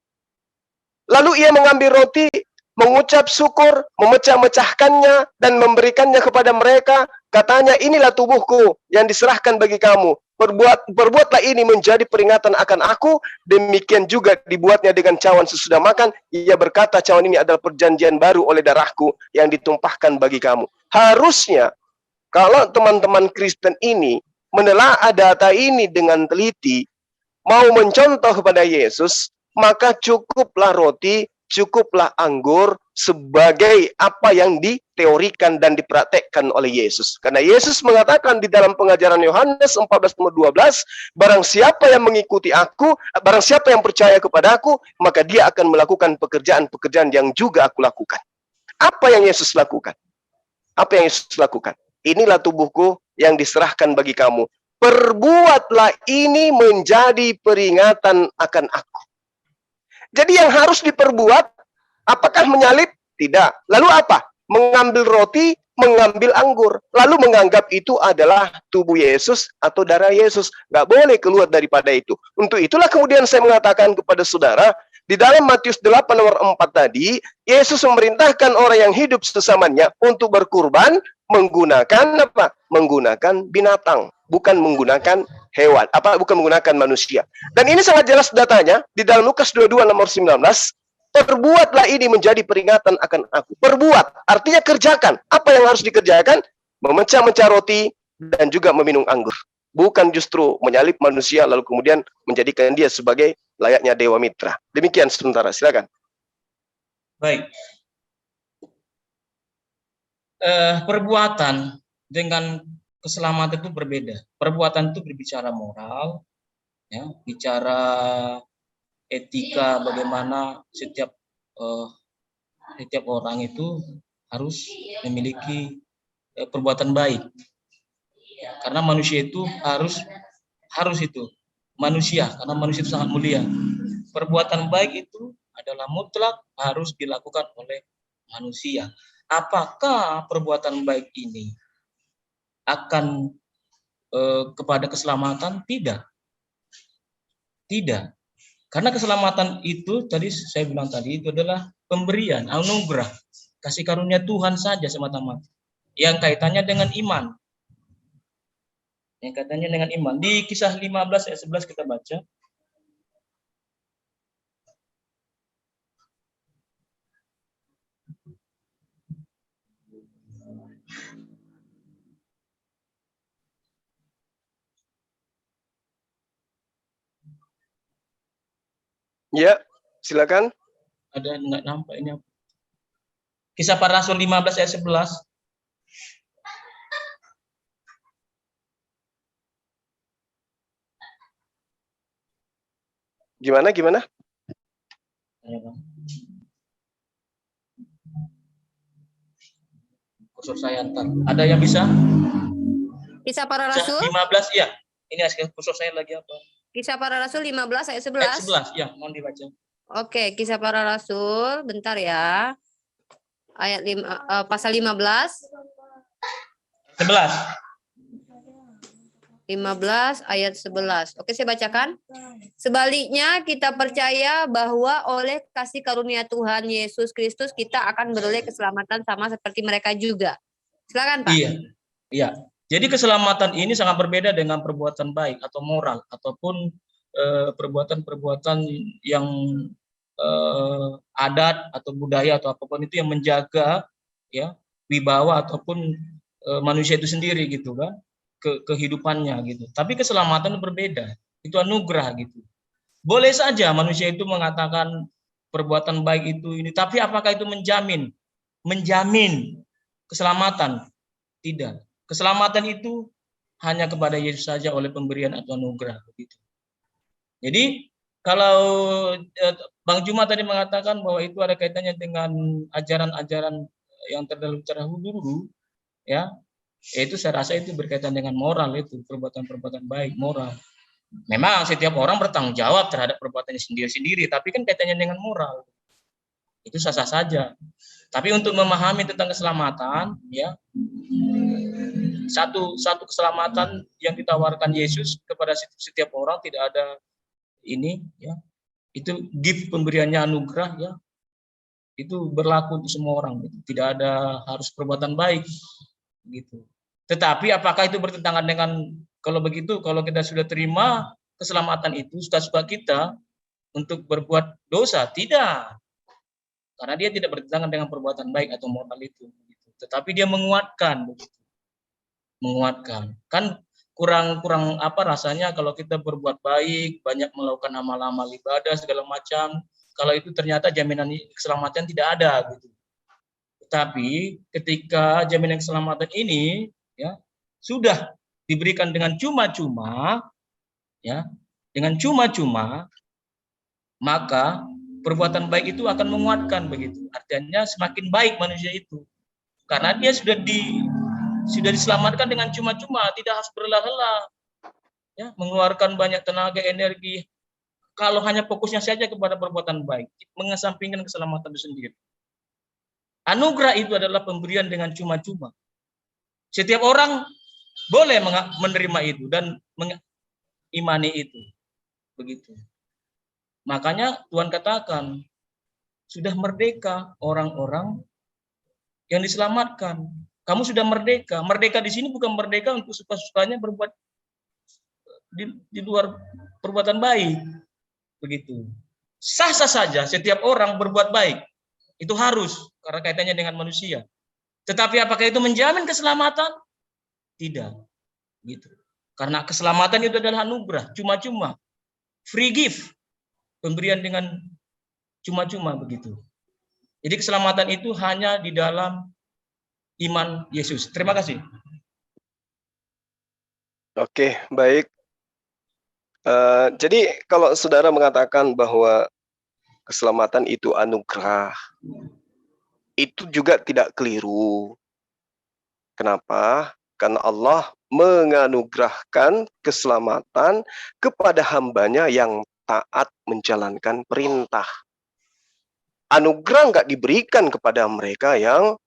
Lalu ia mengambil roti, mengucap syukur, memecah-mecahkannya dan memberikannya kepada mereka. Katanya, inilah tubuhku yang diserahkan bagi kamu. Perbuatlah ini menjadi peringatan akan aku. Demikian juga dibuatnya dengan cawan sesudah makan. Ia berkata, cawan ini adalah perjanjian baru oleh darahku yang ditumpahkan bagi kamu. Harusnya kalau teman-teman Kristen ini menelaah data ini dengan teliti, mau mencontoh kepada Yesus, maka cukuplah roti, cukuplah anggur sebagai apa yang diteorikan dan dipraktekkan oleh Yesus. Karena Yesus mengatakan di dalam pengajaran Yohanes 14:12, barang siapa yang mengikuti aku, barang siapa yang percaya kepada aku, maka dia akan melakukan pekerjaan-pekerjaan yang juga aku lakukan. Apa yang Yesus lakukan? Apa yang Yesus lakukan? Inilah tubuhku yang diserahkan bagi kamu. Perbuatlah ini menjadi peringatan akan aku. Jadi yang harus diperbuat, apakah menyalib? Tidak. Lalu apa? Mengambil roti, mengambil anggur. Lalu menganggap itu adalah tubuh Yesus atau darah Yesus. Nggak boleh keluar daripada itu. Untuk itulah kemudian saya mengatakan kepada saudara, di dalam Matius 8 nomor 4 tadi, Yesus memerintahkan orang yang hidup sesamanya untuk berkurban menggunakan apa? Menggunakan binatang, bukan menggunakan hewan, bukan menggunakan manusia. Dan ini sangat jelas datanya di dalam Lukas 22 nomor 19, perbuatlah ini menjadi peringatan akan aku. Perbuat, artinya kerjakan. Apa yang harus dikerjakan? Memecah-mecah roti dan juga meminum anggur. Bukan justru menyalib manusia lalu kemudian menjadikan dia sebagai layaknya Dewa Mitra. Demikian sementara, silakan. Baik. Perbuatan dengan keselamatan itu berbeda. Perbuatan itu berbicara moral, ya, bicara etika, bagaimana setiap orang itu harus memiliki perbuatan baik. Karena manusia itu harus itu manusia, karena manusia itu sangat mulia. Perbuatan baik itu adalah mutlak harus dilakukan oleh manusia. Apakah perbuatan baik ini akan kepada keselamatan? Tidak. Tidak. Karena keselamatan itu tadi saya bilang tadi itu adalah pemberian, anugerah, kasih karunia Tuhan saja semata-mata. Yang kaitannya dengan iman. Yang kaitannya dengan iman. Di Kisah 15 ayat 11 kita baca. Ya, silakan. Ada enggak nampak ini apa? Kisah Para Rasul 15 ayat 11. Gimana? Kursus saya antar. Ada yang bisa? Kisah Para Rasul? 15 ya. Ini kursus saya lagi apa? Kisah Para Rasul 15 ayat 11. Ayat 11 ya, mohon dibaca. Oke, Kisah Para Rasul, bentar ya. Ayat pasal 15. 11. 15 ayat 11. Oke, saya bacakan. Sebaliknya kita percaya bahwa oleh kasih karunia Tuhan Yesus Kristus kita akan beroleh keselamatan sama seperti mereka juga. Silakan, Pak. Iya. Jadi keselamatan ini sangat berbeda dengan perbuatan baik atau moral ataupun perbuatan-perbuatan yang adat atau budaya atau apapun itu yang menjaga ya wibawa ataupun manusia itu sendiri gitu kan, kehidupannya gitu. Tapi keselamatan berbeda, itu anugerah gitu. Boleh saja manusia itu mengatakan perbuatan baik itu ini, tapi apakah itu menjamin keselamatan? Tidak. Keselamatan itu hanya kepada Yesus saja oleh pemberian atau anugerah begitu. Jadi kalau Bang Juma tadi mengatakan bahwa itu ada kaitannya dengan ajaran-ajaran yang terdahulu dulu, ya, itu saya rasa itu berkaitan dengan moral, itu perbuatan-perbuatan baik, moral. Memang setiap orang bertanggung jawab terhadap perbuatannya sendiri-sendiri, tapi kan kaitannya dengan moral. Itu sah-sah saja. Tapi untuk memahami tentang keselamatan, ya, satu keselamatan yang ditawarkan Yesus kepada setiap orang, tidak ada ini, ya, itu gift pemberiannya anugerah, ya, itu berlaku untuk semua orang, gitu. Tidak ada harus perbuatan baik, gitu. Tetapi apakah itu bertentangan dengan, kalau begitu, kalau kita sudah terima keselamatan itu, suka-suka kita untuk berbuat dosa? Tidak, karena dia tidak bertentangan dengan perbuatan baik atau moral itu, gitu. Tetapi dia menguatkan, begitu. Menguatkan. Kan kurang apa rasanya kalau kita berbuat baik, banyak melakukan amal-amal ibadah segala macam, kalau itu ternyata jaminan keselamatan tidak ada gitu. Tetapi ketika jaminan keselamatan ini, ya, sudah diberikan dengan cuma-cuma, ya, dengan cuma-cuma, maka perbuatan baik itu akan menguatkan begitu. Artinya semakin baik manusia itu. Karena dia sudah diselamatkan dengan cuma-cuma, tidak harus berlelah-lelah, ya, mengeluarkan banyak tenaga, energi, kalau hanya fokusnya saja kepada perbuatan baik, mengesampingkan keselamatan itu sendiri. Anugerah itu adalah pemberian dengan cuma-cuma. Setiap orang boleh menerima itu dan mengimani itu, begitu. Makanya Tuhan katakan, sudah merdeka orang-orang yang diselamatkan. Kamu sudah merdeka. Merdeka di sini bukan merdeka untuk suka-sukanya berbuat di luar perbuatan baik, begitu. Sah-sah saja setiap orang berbuat baik. Itu harus, karena kaitannya dengan manusia. Tetapi apakah itu menjamin keselamatan? Tidak, gitu. Karena keselamatan itu adalah anugerah, cuma-cuma, free gift, pemberian dengan cuma-cuma begitu. Jadi keselamatan itu hanya di dalam iman Yesus. Terima kasih. Oke, baik. Jadi kalau saudara mengatakan bahwa keselamatan itu anugerah, itu juga tidak keliru. Kenapa? Karena Allah menganugerahkan keselamatan kepada hambanya yang taat menjalankan perintah. Anugerah nggak diberikan kepada mereka yang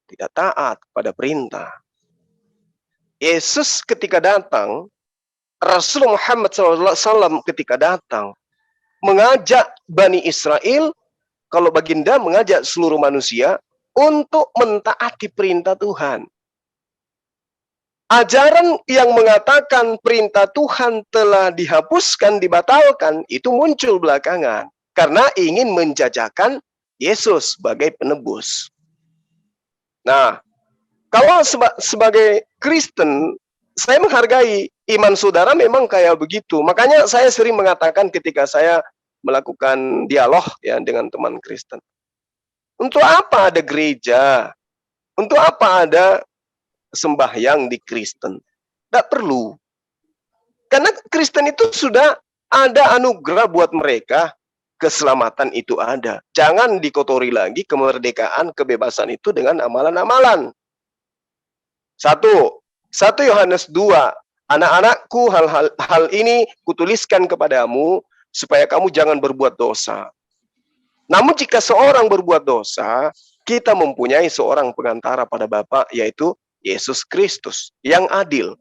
tidak taat pada perintah. Yesus ketika datang, Rasul Muhammad SAW ketika datang, mengajak Bani Israel kalau baginda mengajak seluruh manusia untuk mentaati perintah Tuhan. Ajaran yang mengatakan perintah Tuhan telah dihapuskan, dibatalkan, itu muncul belakangan. Karena ingin menjajakan Yesus sebagai penebus. Nah, kalau sebagai Kristen, saya menghargai iman saudara memang kayak begitu. Makanya saya sering mengatakan ketika saya melakukan dialog ya dengan teman Kristen. Untuk apa ada gereja? Untuk apa ada sembahyang di Kristen? Tidak perlu. Karena Kristen itu sudah ada anugerah buat mereka. Keselamatan itu ada. Jangan dikotori lagi kemerdekaan, kebebasan itu dengan amalan-amalan. 1 Yohanes 2. Anak-anakku, hal ini kutuliskan kepadamu supaya kamu jangan berbuat dosa. Namun jika seorang berbuat dosa, kita mempunyai seorang pengantara pada Bapa, yaitu Yesus Kristus yang adil.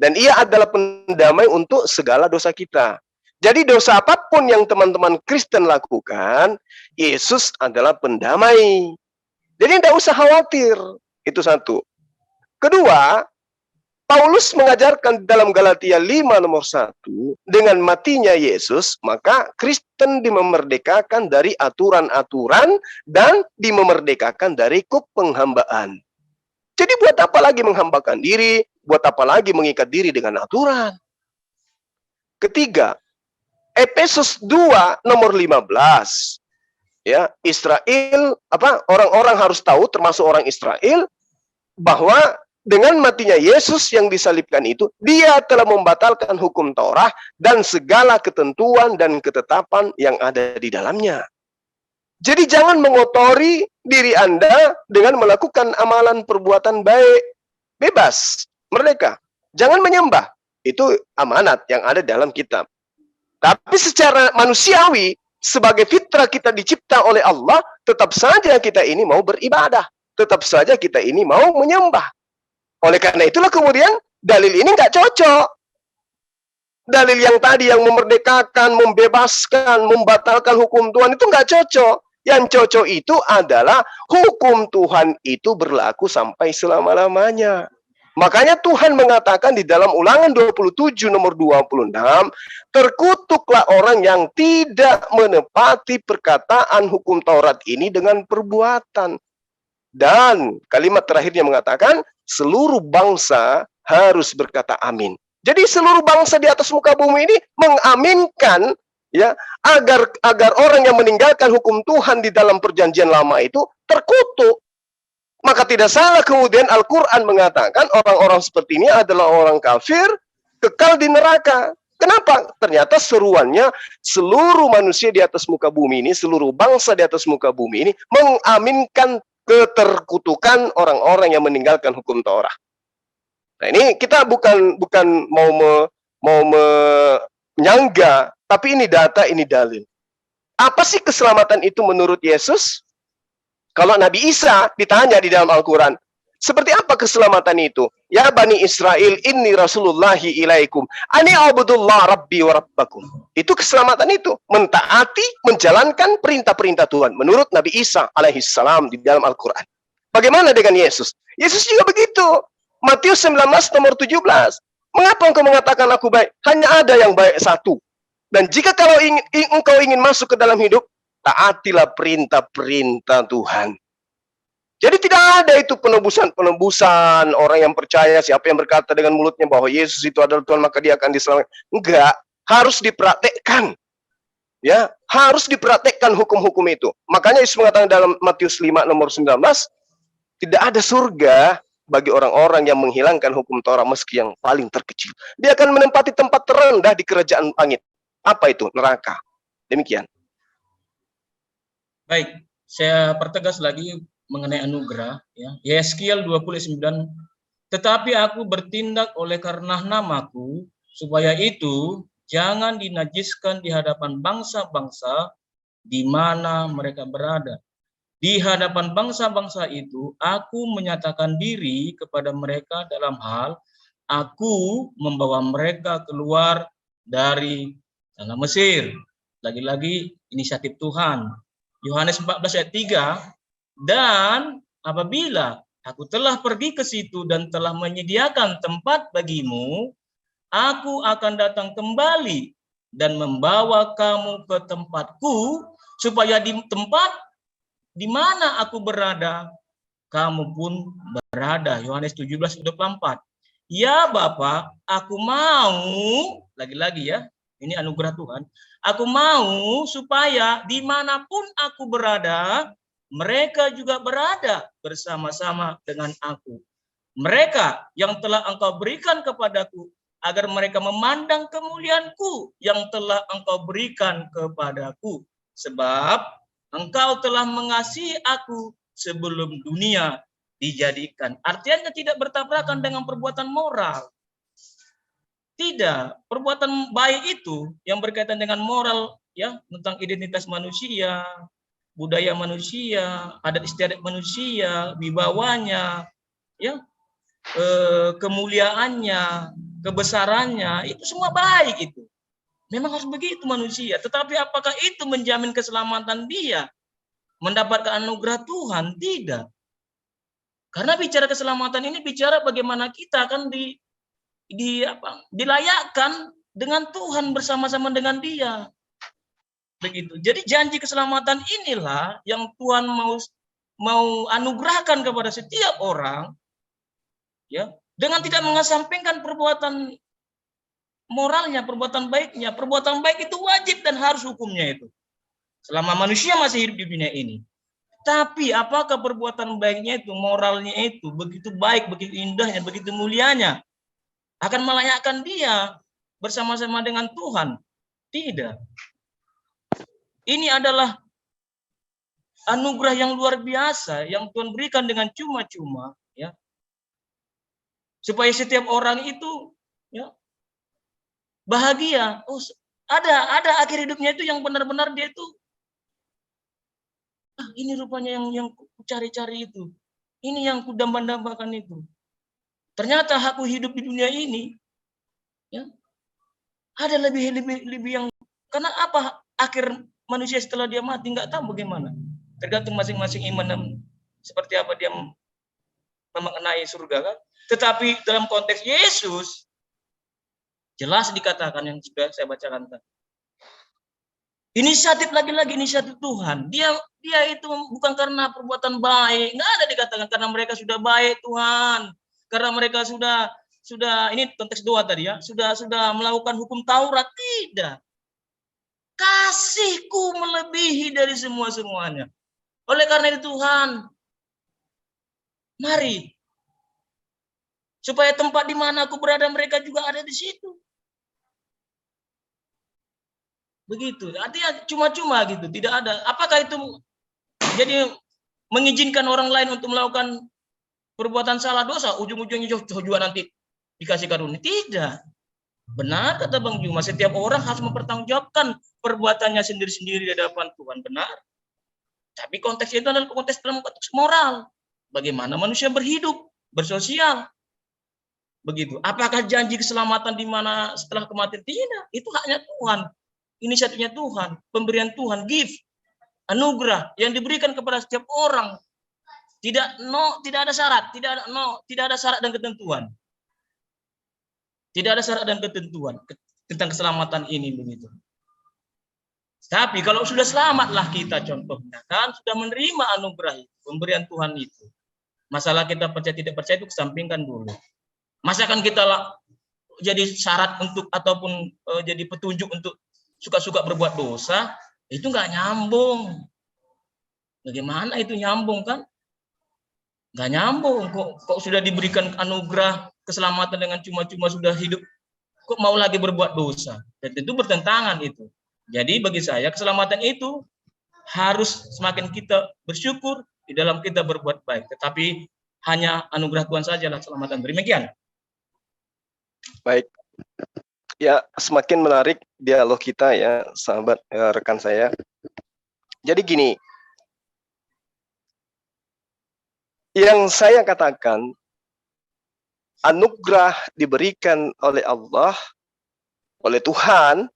Dan ia adalah pendamai untuk segala dosa kita. Jadi dosa apapun yang teman-teman Kristen lakukan, Yesus adalah pendamai. Jadi tidak usah khawatir. Itu 1. Kedua, Paulus mengajarkan dalam Galatia 5 nomor 1, dengan matinya Yesus, maka Kristen dimemerdekakan dari aturan-aturan dan dimemerdekakan dari kuk penghambaan. Jadi buat apa lagi menghambakan diri? Buat apa lagi mengikat diri dengan aturan? Ketiga, Efesus 2 nomor 15. Ya, Israel, orang-orang harus tahu, termasuk orang Israel, bahwa dengan matinya Yesus yang disalibkan itu, dia telah membatalkan hukum Taurat dan segala ketentuan dan ketetapan yang ada di dalamnya. Jadi jangan mengotori diri Anda dengan melakukan amalan perbuatan baik. Bebas, merdeka. Jangan menyembah. Itu amanat yang ada dalam kitab. Tapi secara manusiawi, sebagai fitrah kita dicipta oleh Allah, tetap saja kita ini mau beribadah. Tetap saja kita ini mau menyembah. Oleh karena itulah kemudian dalil ini nggak cocok. Dalil yang tadi yang memerdekakan, membebaskan, membatalkan hukum Tuhan itu nggak cocok. Yang cocok itu adalah hukum Tuhan itu berlaku sampai selama-lamanya. Makanya Tuhan mengatakan di dalam Ulangan 27 nomor 26, terkutuklah orang yang tidak menepati perkataan hukum Taurat ini dengan perbuatan. Dan kalimat terakhirnya mengatakan, seluruh bangsa harus berkata amin. Jadi seluruh bangsa di atas muka bumi ini mengaminkan ya agar orang yang meninggalkan hukum Tuhan di dalam perjanjian lama itu terkutuk. Maka tidak salah kemudian Al-Quran mengatakan orang-orang seperti ini adalah orang kafir, kekal di neraka. Kenapa? Ternyata seruannya seluruh manusia di atas muka bumi ini, seluruh bangsa di atas muka bumi ini mengaminkan keterkutukan orang-orang yang meninggalkan hukum Taurat. Nah ini kita bukan mau menyangga, tapi ini data, ini dalil. Apa sih keselamatan itu menurut Yesus? Kalau Nabi Isa ditanya di dalam Al-Quran, seperti apa keselamatan itu? Ya Bani Israel, inni Rasulullahi ilaikum. Ani abudullah rabbi wa rabbakum. Itu keselamatan itu. Mentaati, menjalankan perintah-perintah Tuhan. Menurut Nabi Isa alaihissalam di dalam Al-Quran. Bagaimana dengan Yesus? Yesus juga begitu. Matius 19 nomor 17. Mengapa engkau mengatakan aku baik? Hanya ada yang baik satu. Dan jika kalau engkau ingin masuk ke dalam hidup, taatilah perintah-perintah Tuhan. Jadi tidak ada itu penebusan orang yang percaya, siapa yang berkata dengan mulutnya bahwa Yesus itu adalah Tuhan maka dia akan diselamatkan. Enggak, harus dipraktekkan. Ya, harus dipraktekkan hukum-hukum itu. Makanya Yesus mengatakan dalam Matius 5 nomor 19, tidak ada surga bagi orang-orang yang menghilangkan hukum Taurat meski yang paling terkecil. Dia akan menempati tempat terendah di kerajaan langit. Apa itu? Neraka. Demikian. Baik, saya pertegas lagi mengenai anugerah. Ya. Yeskiel 29, tetapi aku bertindak oleh karena namaku, supaya itu jangan dinajiskan di hadapan bangsa-bangsa di mana mereka berada. Di hadapan bangsa-bangsa itu, aku menyatakan diri kepada mereka dalam hal, aku membawa mereka keluar dari tanah Mesir. Lagi-lagi inisiatif Tuhan. Yohanes 14 ayat 3, dan apabila aku telah pergi ke situ dan telah menyediakan tempat bagimu, aku akan datang kembali dan membawa kamu ke tempatku, supaya di tempat di mana aku berada, kamu pun berada. Yohanes 17:24. Ya Bapa, aku mau, lagi-lagi ya, ini anugerah Tuhan, aku mau supaya dimanapun aku berada, mereka juga berada bersama-sama dengan aku. Mereka yang telah engkau berikan kepadaku, agar mereka memandang kemuliaanku yang telah engkau berikan kepadaku. Sebab engkau telah mengasihi aku sebelum dunia dijadikan. Artinya tidak bertabrakan dengan perbuatan moral. Tidak, perbuatan baik itu yang berkaitan dengan moral, ya, tentang identitas manusia, budaya manusia, adat istiadat manusia, wibawanya, ya, kemuliaannya, kebesarannya, itu semua baik itu. Memang harus begitu manusia. Tetapi apakah itu menjamin keselamatan dia? Mendapatkan anugerah Tuhan? Tidak. Karena bicara keselamatan ini bicara bagaimana kita akan dilayakkan dengan Tuhan, bersama-sama dengan Dia. Begitu. Jadi janji keselamatan inilah yang Tuhan mau anugerahkan kepada setiap orang, ya, dengan tidak mengesampingkan perbuatan moralnya, perbuatan baiknya. Perbuatan baik itu wajib dan harus hukumnya itu, selama manusia masih hidup di dunia ini. Tapi apakah perbuatan baiknya itu, moralnya itu begitu baik, begitu indahnya, begitu mulianya, akan melayakkan dia bersama-sama dengan Tuhan? Tidak. Ini adalah anugerah yang luar biasa yang Tuhan berikan dengan cuma-cuma, ya, supaya setiap orang itu, ya, bahagia. Oh, ada akhir hidupnya itu yang benar-benar dia itu, ini rupanya yang ku cari-cari itu. Ini yang ku damba-dambakan itu. Ternyata aku hidup di dunia ini, ya, ada lebih yang, karena apa akhir manusia setelah dia mati nggak tahu bagaimana. Tergantung masing-masing iman seperti apa dia mengenai surga, kan. Tetapi dalam konteks Yesus jelas dikatakan yang sudah saya bacakan tadi. Inisiatif, lagi-lagi inisiatif Tuhan. Dia itu bukan karena perbuatan baik. Nggak ada dikatakan karena mereka sudah baik Tuhan. Karena mereka sudah ini konteks doa tadi ya. Sudah melakukan hukum Taurat. Tidak. Kasihku melebihi dari semuanya. Oleh karena itu Tuhan, mari. Supaya tempat di mana aku berada mereka juga ada di situ. Begitu. Artinya cuma-cuma gitu, tidak ada. Apakah itu jadi mengizinkan orang lain untuk melakukan perbuatan salah dosa, ujung-ujungnya juga nanti dikasih karunia? Tidak. Benar kata Bang Juma, setiap orang harus mempertanggungjawabkan perbuatannya sendiri-sendiri di hadapan Tuhan. Benar. Tapi konteks itu adalah konteks dalam konteks moral. Bagaimana manusia berhidup, bersosial. Begitu. Apakah janji keselamatan di mana setelah kematian? Tidak. Itu haknya Tuhan. Inisiatifnya Tuhan, pemberian Tuhan, gift, anugerah yang diberikan kepada setiap orang. Tidak ada syarat, tidak ada syarat dan ketentuan. Tidak ada syarat dan ketentuan tentang keselamatan ini, begitu. Tapi kalau sudah selamatlah kita, contohnya kan sudah menerima anugerah itu, pemberian Tuhan itu. Masalah kita percaya tidak percaya itu kesampingkan dulu. Masa kan kita jadi syarat untuk ataupun jadi petunjuk untuk suka-suka berbuat dosa, itu nggak nyambung. Bagaimana itu nyambung, kan? Nggak nyambung. Kok sudah diberikan anugerah keselamatan dengan cuma-cuma sudah hidup, kok mau lagi berbuat dosa? Dan itu bertentangan itu. Jadi bagi saya keselamatan itu harus semakin kita bersyukur di dalam kita berbuat baik. Tetapi hanya anugerah Tuhan sajalah keselamatan. Demikian. Baik. Ya, semakin menarik dialog kita ya, sahabat, rekan saya. Jadi gini, yang saya katakan, anugerah diberikan oleh Allah, oleh Tuhan,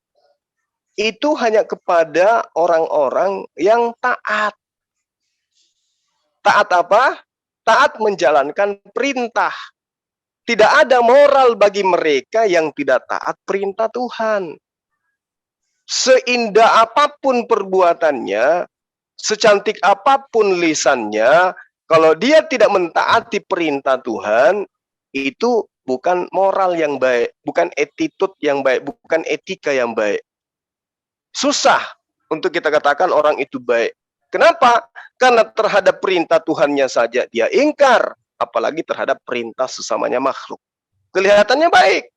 itu hanya kepada orang-orang yang taat. Taat apa? Taat menjalankan perintah. Tidak ada moral bagi mereka yang tidak taat perintah Tuhan. Seindah apapun perbuatannya, secantik apapun lisannya, kalau dia tidak mentaati perintah Tuhan, itu bukan moral yang baik, bukan attitude yang baik, bukan etika yang baik. Susah untuk kita katakan orang itu baik. Kenapa? Karena terhadap perintah Tuhannya saja dia ingkar, apalagi terhadap perintah sesamanya makhluk. Kelihatannya baik,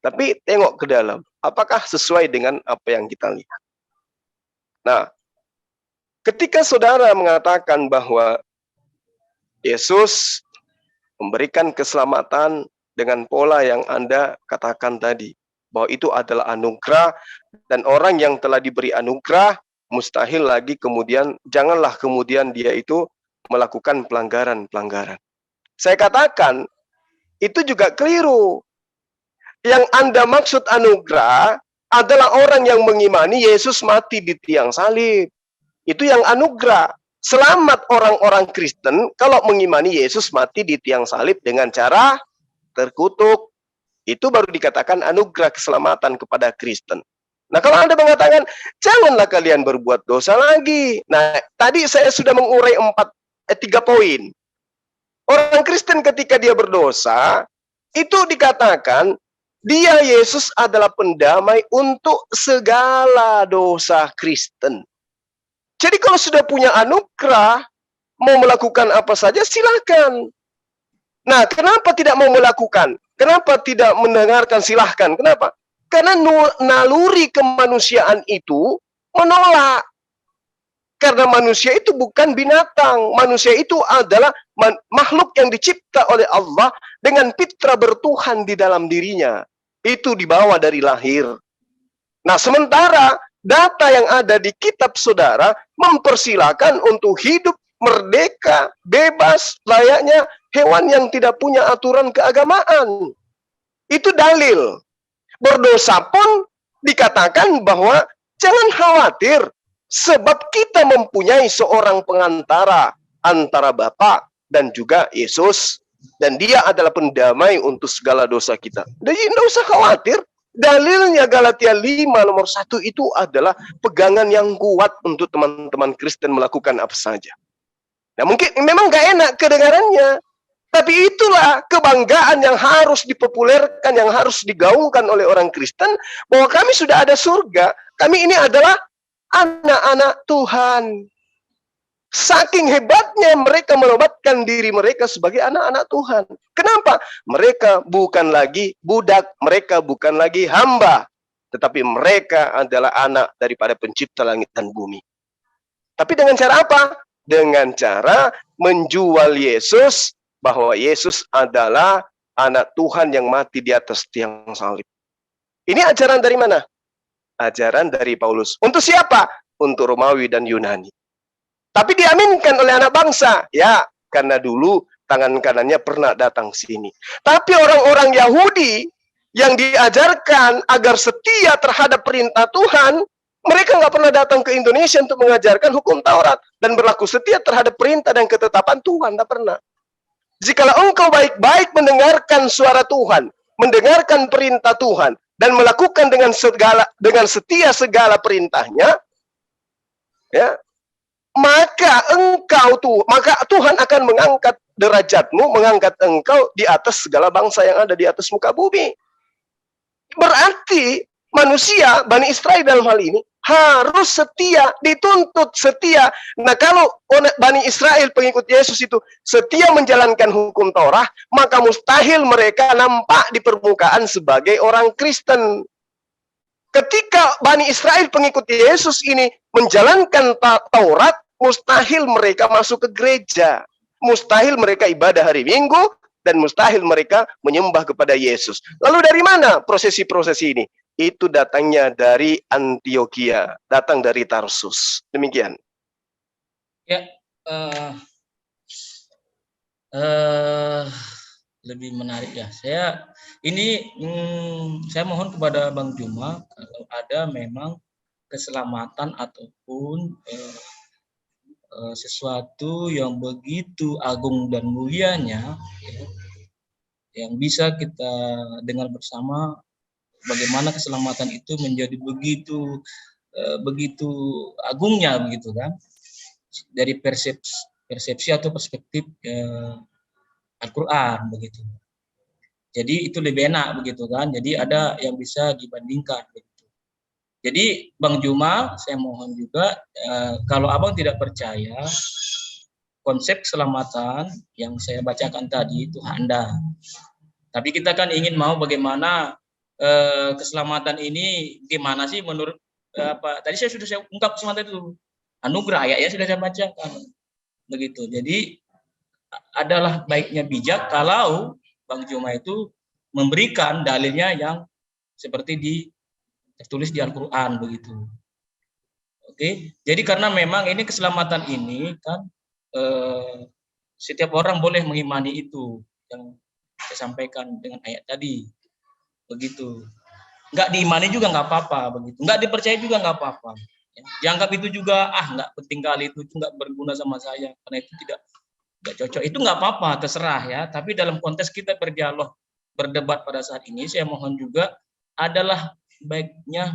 tapi tengok ke dalam, apakah sesuai dengan apa yang kita lihat. Nah, ketika saudara mengatakan bahwa Yesus memberikan keselamatan dengan pola yang Anda katakan tadi, bahwa itu adalah anugerah, dan orang yang telah diberi anugerah mustahil lagi kemudian, janganlah kemudian dia itu melakukan pelanggaran-pelanggaran. Saya katakan, itu juga keliru. Yang Anda maksud anugerah adalah orang yang mengimani Yesus mati di tiang salib. Itu yang anugerah. Selamat orang-orang Kristen kalau mengimani Yesus mati di tiang salib dengan cara terkutuk. Itu baru dikatakan anugerah keselamatan kepada Kristen. Nah, kalau Anda mengatakan, janganlah kalian berbuat dosa lagi. Nah, tadi saya sudah mengurai 3 poin. Orang Kristen ketika dia berdosa, itu dikatakan, dia Yesus adalah pendamai untuk segala dosa Kristen. Jadi kalau sudah punya anugerah, mau melakukan apa saja, silakan. Nah, kenapa tidak mau melakukan? Kenapa tidak mendengarkan? Silahkan. Kenapa? Karena naluri kemanusiaan itu menolak. Karena manusia itu bukan binatang. Manusia itu adalah makhluk yang dicipta oleh Allah dengan fitrah bertuhan di dalam dirinya. Itu dibawa dari lahir. Nah, sementara data yang ada di kitab saudara mempersilahkan untuk hidup merdeka, bebas, layaknya hewan yang tidak punya aturan keagamaan. Itu dalil. Berdosa pun dikatakan bahwa jangan khawatir, sebab kita mempunyai seorang pengantara antara Bapa dan juga Yesus, dan dia adalah pendamai untuk segala dosa kita. Jadi tidak usah khawatir. Dalilnya Galatia 5 nomor 1 itu adalah pegangan yang kuat untuk teman-teman Kristen melakukan apa saja. Nah, mungkin memang gak enak kedengarannya, tapi itulah kebanggaan yang harus dipopulerkan, yang harus digaungkan oleh orang Kristen, bahwa kami sudah ada surga, kami ini adalah anak-anak Tuhan. Saking hebatnya mereka menobatkan diri mereka sebagai anak-anak Tuhan. Kenapa? Mereka bukan lagi budak, mereka bukan lagi hamba, tetapi mereka adalah anak daripada pencipta langit dan bumi. Tapi dengan cara apa? Dengan cara menjual Yesus, bahwa Yesus adalah anak Tuhan yang mati di atas tiang salib. Ini ajaran dari mana? Ajaran dari Paulus. Untuk siapa? Untuk Romawi dan Yunani. Tapi diaminkan oleh anak bangsa. Ya, karena dulu tangan kanannya pernah datang sini. Tapi orang-orang Yahudi yang diajarkan agar setia terhadap perintah Tuhan, mereka nggak pernah datang ke Indonesia untuk mengajarkan hukum Taurat dan berlaku setia terhadap perintah dan ketetapan Tuhan. Nggak pernah. Jikalau engkau baik-baik mendengarkan suara Tuhan, mendengarkan perintah Tuhan, dan melakukan dengan setia segala perintahnya, ya, maka Tuhan akan mengangkat derajatmu, mengangkat engkau di atas segala bangsa yang ada di atas muka bumi. Berarti manusia, Bani Israel dalam hal ini, harus setia, dituntut setia. Nah, kalau Bani Israel pengikut Yesus itu setia menjalankan hukum Taurat, maka mustahil mereka nampak di permukaan sebagai orang Kristen. Ketika Bani Israel pengikut Yesus ini menjalankan Taurat, mustahil mereka masuk ke gereja. Mustahil mereka ibadah hari Minggu, dan mustahil mereka menyembah kepada Yesus. Lalu dari mana prosesi-prosesi ini? Itu datangnya dari Antioquia, datang dari Tarsus. Demikian. Ya, lebih menarik ya. Saya mohon kepada Bang Juma, kalau ada memang keselamatan ataupun sesuatu yang begitu agung dan mulianya, ya, yang bisa kita dengar bersama bagaimana keselamatan itu menjadi begitu agungnya, begitu kan, dari persepsi atau perspektif Al-Quran, begitu. Jadi itu lebih enak, begitu kan. Jadi ada yang bisa dibandingkan, begitu. Jadi Bang Juma, saya mohon juga kalau abang tidak percaya konsep keselamatan yang saya bacakan tadi itu Anda. Tapi kita kan ingin mau bagaimana keselamatan ini gimana sih menurut apa? Tadi saya ungkap keselamatan itu anugerah ya sudah saya bacakan, begitu. Jadi adalah baiknya bijak kalau Bang Juma itu memberikan dalilnya yang seperti tertulis di Al-Quran, begitu. Oke, jadi karena memang ini keselamatan ini kan setiap orang boleh mengimani itu yang saya sampaikan dengan ayat tadi, begitu. Nggak diimani juga nggak apa-apa, begitu. Nggak dipercaya juga nggak apa-apa. Dianggap itu juga nggak penting kali, itu nggak berguna sama saya karena itu tidak cocok, itu nggak apa-apa, terserah ya. Tapi dalam konteks kita berdialog, berdebat pada saat ini, saya mohon juga adalah baiknya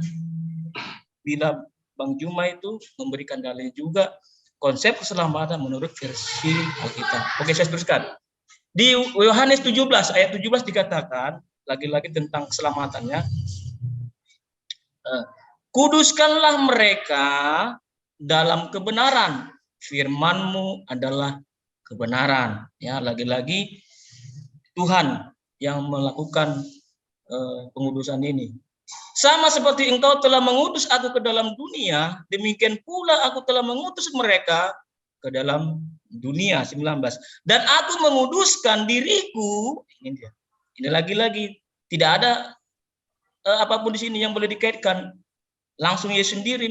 bila Bang Juma itu memberikan dalil juga konsep keselamatan menurut versi Alkitab. Oke, saya teruskan. Di Yohanes 17 ayat 17 dikatakan lagi-lagi tentang keselamatannya. Kuduskanlah mereka dalam kebenaran, firman-Mu adalah kebenaran. Ya, lagi-lagi Tuhan yang melakukan pengudusan ini. Sama seperti Engkau telah mengutus aku ke dalam dunia, demikian pula aku telah mengutus mereka ke dalam dunia. 19. Dan aku menguduskan diriku. Ini lagi-lagi tidak ada apapun di sini yang boleh dikaitkan. Langsung Yesus sendiri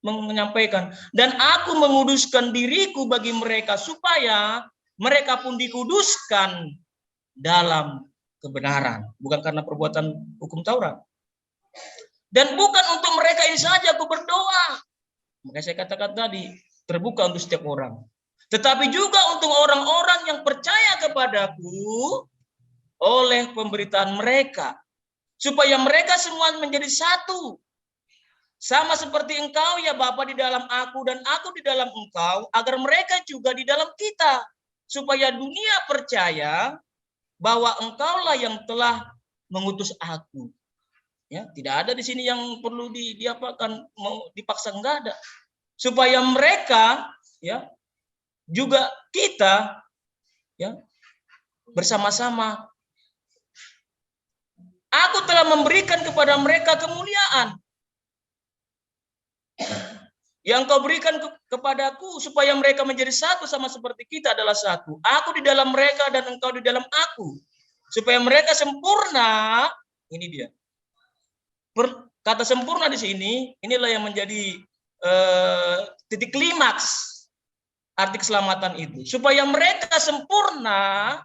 menyampaikan, dan aku menguduskan diriku bagi mereka supaya mereka pun dikuduskan dalam kebenaran, bukan karena perbuatan hukum Taurat. Dan bukan untuk mereka ini saja aku berdoa. Makanya saya katakan tadi, terbuka untuk setiap orang. Tetapi juga untuk orang-orang yang percaya kepadaku oleh pemberitaan mereka, supaya mereka semua menjadi satu. Sama seperti Engkau ya Bapa di dalam aku dan aku di dalam Engkau, agar mereka juga di dalam kita, supaya dunia percaya bahwa Engkaulah yang telah mengutus aku. Ya, tidak ada di sini yang perlu diapakan, mau dipaksa, enggak ada. Supaya mereka ya juga kita ya bersama-sama. Aku telah memberikan kepada mereka kemuliaan yang Kau berikan kepadaku, supaya mereka menjadi satu sama seperti kita adalah satu. Aku di dalam mereka dan Engkau di dalam aku, supaya mereka sempurna. Ini dia. Kata sempurna di sini, inilah yang menjadi titik klimaks arti keselamatan itu. Supaya mereka sempurna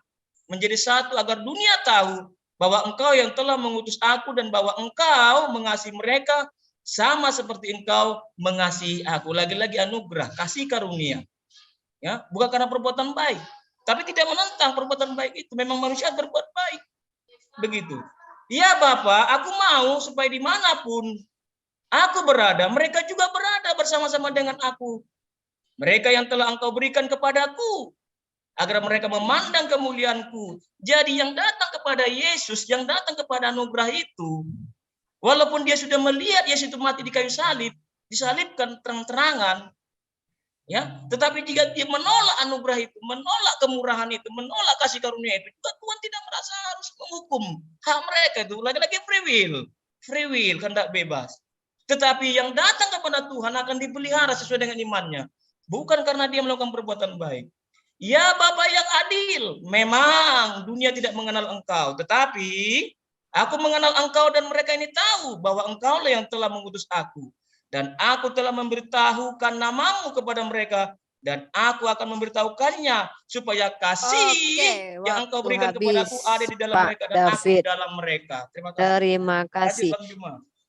menjadi satu, agar dunia tahu bahwa Engkau yang telah mengutus aku dan bahwa Engkau mengasihi mereka sama seperti Engkau mengasihi aku. Lagi-lagi anugerah, kasih karunia. Ya, bukan karena perbuatan baik, tapi tidak menentang perbuatan baik itu. Memang manusia berbuat baik. Begitu. Ya Bapak, aku mau supaya dimanapun aku berada, mereka juga berada bersama-sama dengan aku. Mereka yang telah Engkau berikan kepadaku, agar mereka memandang kemuliaanku. Jadi yang datang kepada Yesus, yang datang kepada anugerah itu, walaupun dia sudah melihat Yesus itu mati di kayu salib, disalibkan terang-terangan, ya, tetapi jika dia menolak anugerah itu, menolak kemurahan itu, menolak kasih karunia itu, juga Tuhan tidak merasa harus menghukum hak mereka itu. Lagi-lagi free will, kehendak bebas. Tetapi yang datang kepada Tuhan akan dipelihara sesuai dengan imannya, bukan karena dia melakukan perbuatan baik. Ya Bapa yang adil, memang dunia tidak mengenal Engkau, tetapi aku mengenal Engkau dan mereka ini tahu bahwa Engkaulah yang telah mengutus aku. Dan aku telah memberitahukan namamu kepada mereka, dan aku akan memberitahukannya supaya kasih yang Engkau berikan kepadaku ada di dalam mereka dan aku di dalam mereka. Terima kasih. Terima kasih.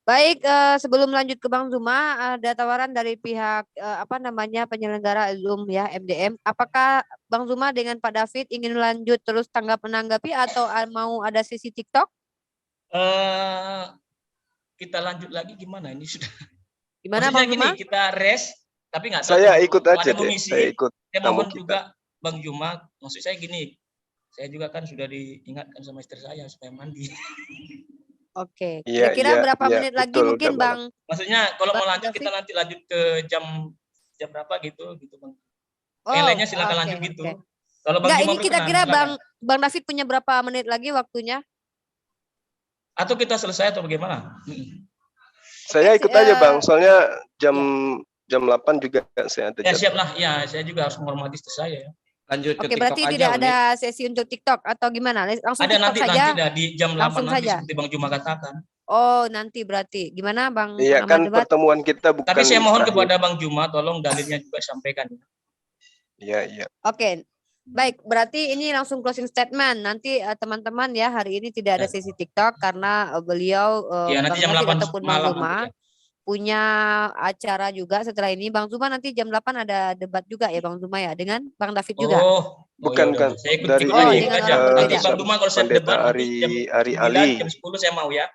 Baik, sebelum lanjut ke Bang Zuma, ada tawaran dari pihak penyelenggara Zoom ya, MDM. Apakah Bang Zuma dengan Pak David ingin lanjut terus menanggapi atau mau ada sesi TikTok? Kita lanjut lagi gimana ini sudah. Gimana Maksudnya Bang Zuma? gini, kita rest, tapi nggak tahu. Saya ikut aja ada deh. mengisi. Saya ikut. Saya tamu mohon kita. juga Bang Zuma, maksud saya gini, saya juga kan sudah diingatkan sama istri saya supaya mandi. Oke, Iya, kira-kira iya, berapa iya, menit lagi betul, mungkin udah Bang? Maksudnya kalau mau Bang lanjut David? kita nanti lanjut ke jam berapa gitu Bang. Oh, Yang lainnya silakan oke, lanjut gitu. oke. Kalau Bang Enggak, Zuma ini kita berkenan, kira silakan. Bang David punya berapa menit lagi waktunya? Atau kita selesai atau bagaimana? Saya Oke, ikut aja Bang, soalnya jam ya. jam 8 juga saya ada Ya jadwal. siap lah, ya saya juga harus menghormati istri saya. Lanjut ke Oke, TikTok berarti aja, tidak Uni. ada sesi untuk TikTok atau gimana? Langsung Ada TikTok nanti saja. dah di jam 8 Langsung nanti saja. seperti Bang Zuma katakan. Oh, nanti berarti. Gimana Bang Iya pengamat kan debat? pertemuan kita bukan Tapi saya mohon terakhir. kepada Bang Zuma tolong dalilnya juga sampaikan. Iya, iya. Oke. Baik, berarti ini langsung closing statement. Nanti teman-teman ya, hari ini tidak ada sesi TikTok karena beliau Ya nanti Bang jam David 8 ataupun Bang malam Zuma nanti, ya. punya acara juga setelah ini. Bang Zuma nanti jam 8 ada debat juga ya Bang Zuma ya dengan Bang David juga. Bukan ya kan udah. Saya ikut dari aja, ini ikut dengan aja. orang Nanti berbeda. Bang Zuma kalau saya Pendeta debat nanti jam Ari 9, Ali. jam 10 saya mau ya.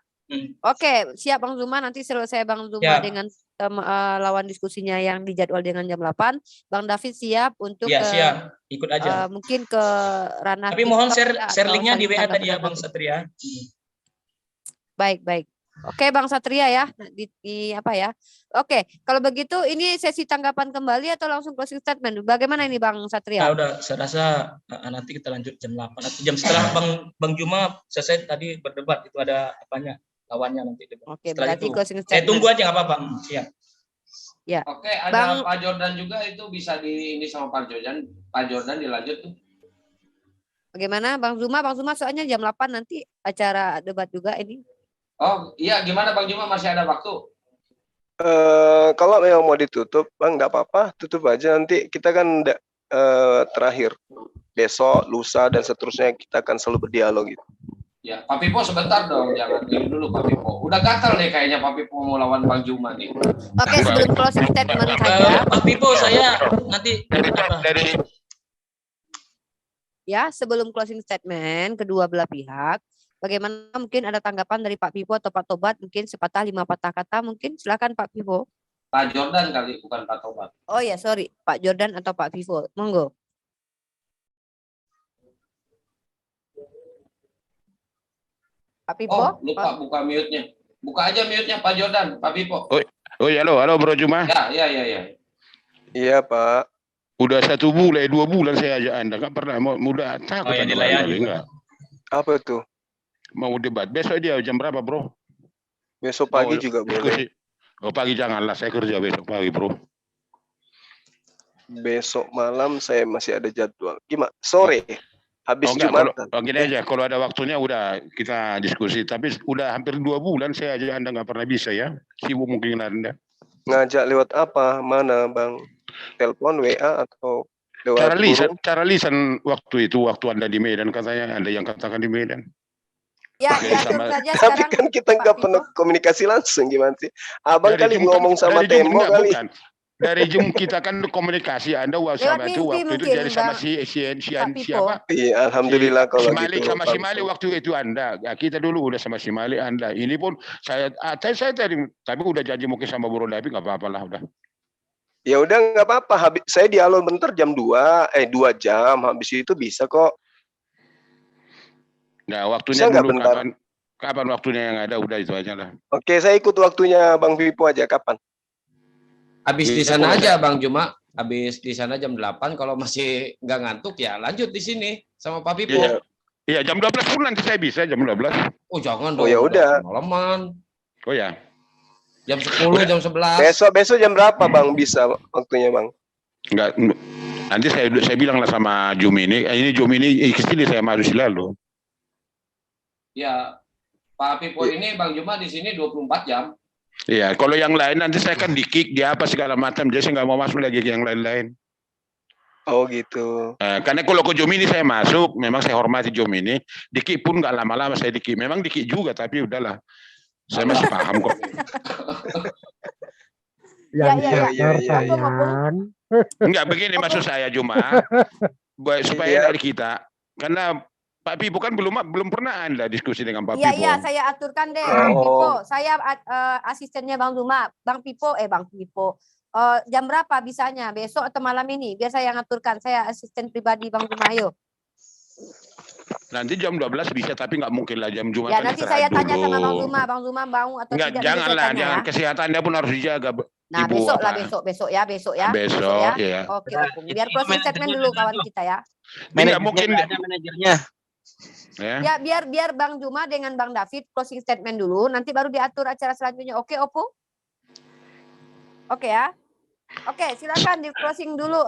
Oke, siap Bang Zuma. Nanti selesai Bang Zuma Siap. dengan lawan diskusinya yang dijadwal dengan jam 8. Bang David siap untuk Ya siap, ikut aja. mungkin ke ranah Tapi mohon TikTok ya, share atau linknya di saling WA tadi ya tanggapan Bang nanti. Satria. Baik, baik. Oke, Bang Satria ya. Di apa ya? Oke, kalau begitu ini sesi tanggapan kembali atau langsung closing statement? Bagaimana ini Bang Satria? Nah, udah saya rasa nanti kita lanjut jam 8 atau jam setelah Bang Zuma selesai tadi berdebat itu ada apanya lawannya nanti debat. Oke, Setelah berarti itu closing saya statement. tunggu aja nggak apa-apa. Siap. Ya. Oke, ada Bang- Pak Jordan juga itu bisa di ini sama Pak Jordan. Pak Jordan dilanjut tuh. Bagaimana Bang Zuma? Bang Zuma soalnya jam 8 nanti acara debat juga ini. Oh iya, gimana Bang Zuma, masih ada waktu? Kalau memang mau ditutup, Bang, nggak apa-apa, tutup aja. Nanti kita kan terakhir besok, lusa dan seterusnya kita akan selalu berdialog gitu. Ya, Pak Pipo sebentar dong, jangan ini dulu Pak Pipo. Udah gatal nih kayaknya Pak Pipo mau lawan Bang Zuma nih. Oke, sebelum closing statement saja. Pak Pipo saya nanti apa? Ya, sebelum closing statement kedua belah pihak, bagaimana mungkin ada tanggapan dari Pak Pipo atau Pak Tobat, mungkin sepatah 5 patah kata mungkin, silakan Pak Pipo. Pak Jordan kali, bukan Pak Tobat. Oh ya, sorry, Pak Jordan atau Pak Pipo, monggo. Pak Pipo. Oh, lupa buka mute-nya. Buka aja mute-nya Pak Jordan, Pak Pipo. Oh ya, halo Bro Juma. Ya. Iya, Pak. Udah 1 bulan, 2 bulan saya ajak Anda, nggak pernah mudah takut yang Anda dilayani, barangkali, enggak. Apa tuh? Mau debat besok dia jam berapa, Bro? Besok pagi Oh, juga boleh. diskusi. Oh, pagi janganlah, saya kerja besok pagi, Bro. Besok malam saya masih ada jadwal. Gimana? Sore. Habis Oh enggak, Jumatan. kalau gini aja, kalau ada waktunya udah kita diskusi. Tapi udah hampir 2 bulan saya ajak Anda nggak pernah bisa ya. Sibuk mungkin Anda. Ngajak lewat apa? Mana, Bang? Telepon, WA atau lewat burung? Cara lisan waktu itu, waktu Anda di Medan katanya, Anda yang katakan di Medan. Ya, Oke, diatur sama- saja Tapi sekarang. kan kita Pak nggak Pipo. pernah komunikasi langsung, gimana sih? Abang kali ngomong sama dari tembok kali. Bukan. Dari Zoom kita kan komunikasi Anda sama itu mimpi waktu itu mungkin, dari sama Bang. Pak Pipo. siapa? Iya, alhamdulillah kalau si Malik gitu. sama si Malik waktu itu Anda. Ya, kita dulu udah sama si Malik Anda. Ini pun saya tadi tapi udah janji mungkin sama Bro David nggak apa-apa lah udah. Ya udah nggak apa-apa. Saya dialog bentar jam 2 jam. Habis itu bisa kok. Nah, waktunya Bisa nggak dulu bentar? kapan waktunya yang ada udah itu aja lah. Oke, saya ikut waktunya Bang Pipo aja. Kapan? Habis di Bisa, sana boleh. aja Bang Zuma. Habis di sana jam 8, kalau masih nggak ngantuk ya lanjut di sini sama Pak Pipo. Iya. Iya, jam 12 pun nanti saya bisa jam 12. Oh jangan Oh, dong. ya udah. Malaman. Oh ya. Jam 10, jam 11. Besok jam berapa Bang bisa waktunya Bang? Enggak, nanti saya bilang lah sama Zoom ini kesini saya masuk selalu. Ya, Pak Pipo ini Bang Zuma di sini 24 jam. Iya, kalau yang lain nanti saya kan di-kick dia apa segala macam, jadi saya nggak mau masuk lagi ke yang lain-lain. Oh gitu. Karena kalau ke Zoom ini saya masuk, memang saya hormati Zoom ini. Di-kick pun nggak lama-lama saya di-kick. Memang di-kick juga, tapi udahlah. Saya masih paham kok. Yang Ya. benar Iya. sayang. Enggak begini maksud saya Juma, supaya Iya. dari kita, karena Pak Pipo kan belum pernah Anda diskusi dengan Pak Iya, Pipo. saya aturkan deh, Bang Oh. Pipo. Saya asistennya Bang Zuma. Bang Pipo. Jam berapa bisanya? Besok atau malam ini? Biar saya yang aturkan. Saya asisten pribadi Bang Zuma. Ayo. Nanti jam 12 bisa, tapi nggak mungkin lah jam Jumat. Ya, kan nanti istirahat saya tanya sama Bang dulu. Zuma. Bang Zuma mau atau Enggak, tidak? Nanti saya janganlah, tanya jangan. ya. Kesehatannya pun harus dijaga, Nah, Ibu. besok lah, apa? besok ya. Besok ya. Besok, ya. Oke, Opung. Biar closing statement dulu kawan kita ya. Enggak mungkin. Ada manajernya. Ya. Ya, biar Bang Zuma dengan Bang David closing statement dulu, nanti baru diatur acara selanjutnya. Oke, Opung? Oke ya. Oke, silakan di closing dulu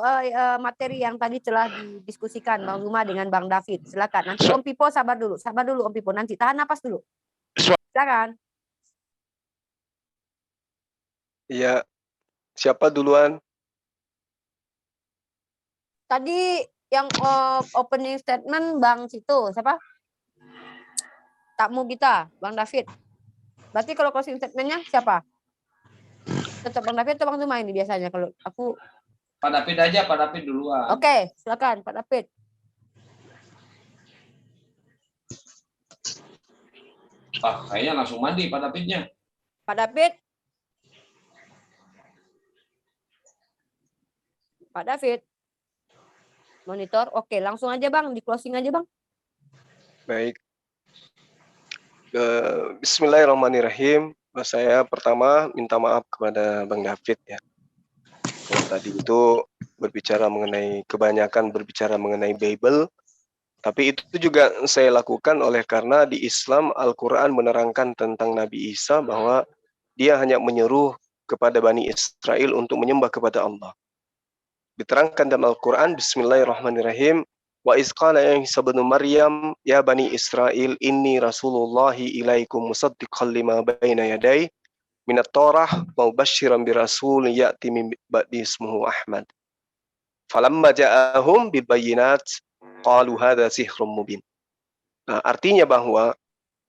materi yang tadi telah didiskusikan Bang Zuma dengan Bang David. Silakan. Nanti Om Pipo sabar dulu Om Pipo. Nanti tahan napas dulu. Silakan. Iya. Siapa duluan? Tadi yang opening statement Bang Situ, siapa? Takmu kita, Bang David. Berarti kalau closing statementnya siapa? Tetap Bang David atau Bang Zuma ini biasanya kalau aku. Pak David aja, Pak David duluan. Oke, silakan Pak David. Kayaknya langsung mandi Pak Davidnya. Pak David. Pak David. Monitor. Oke, langsung aja Bang, di closing aja Bang. Baik. Bismillahirrahmanirrahim. Saya pertama minta maaf kepada Bang David ya. Yang tadi itu kebanyakan berbicara mengenai Bible. Tapi itu juga saya lakukan karena di Islam Al-Quran menerangkan tentang Nabi Isa bahwa dia hanya menyeru kepada Bani Israel untuk menyembah kepada Allah. Diterangkan dalam Al-Quran, Bismillahirrahmanirrahim, wa izqala Isa bin Maryam ya Bani Israel inni rasulullahi ilaikum musaddiqan lima baina yaday minat Taurah mubasysyiran bi rasul ya'ti min ba'di ismuhu Ahmad. Falamma ja'ahum bil bayyinat qalu hadza sihrun mubin. Nah, artinya bahwa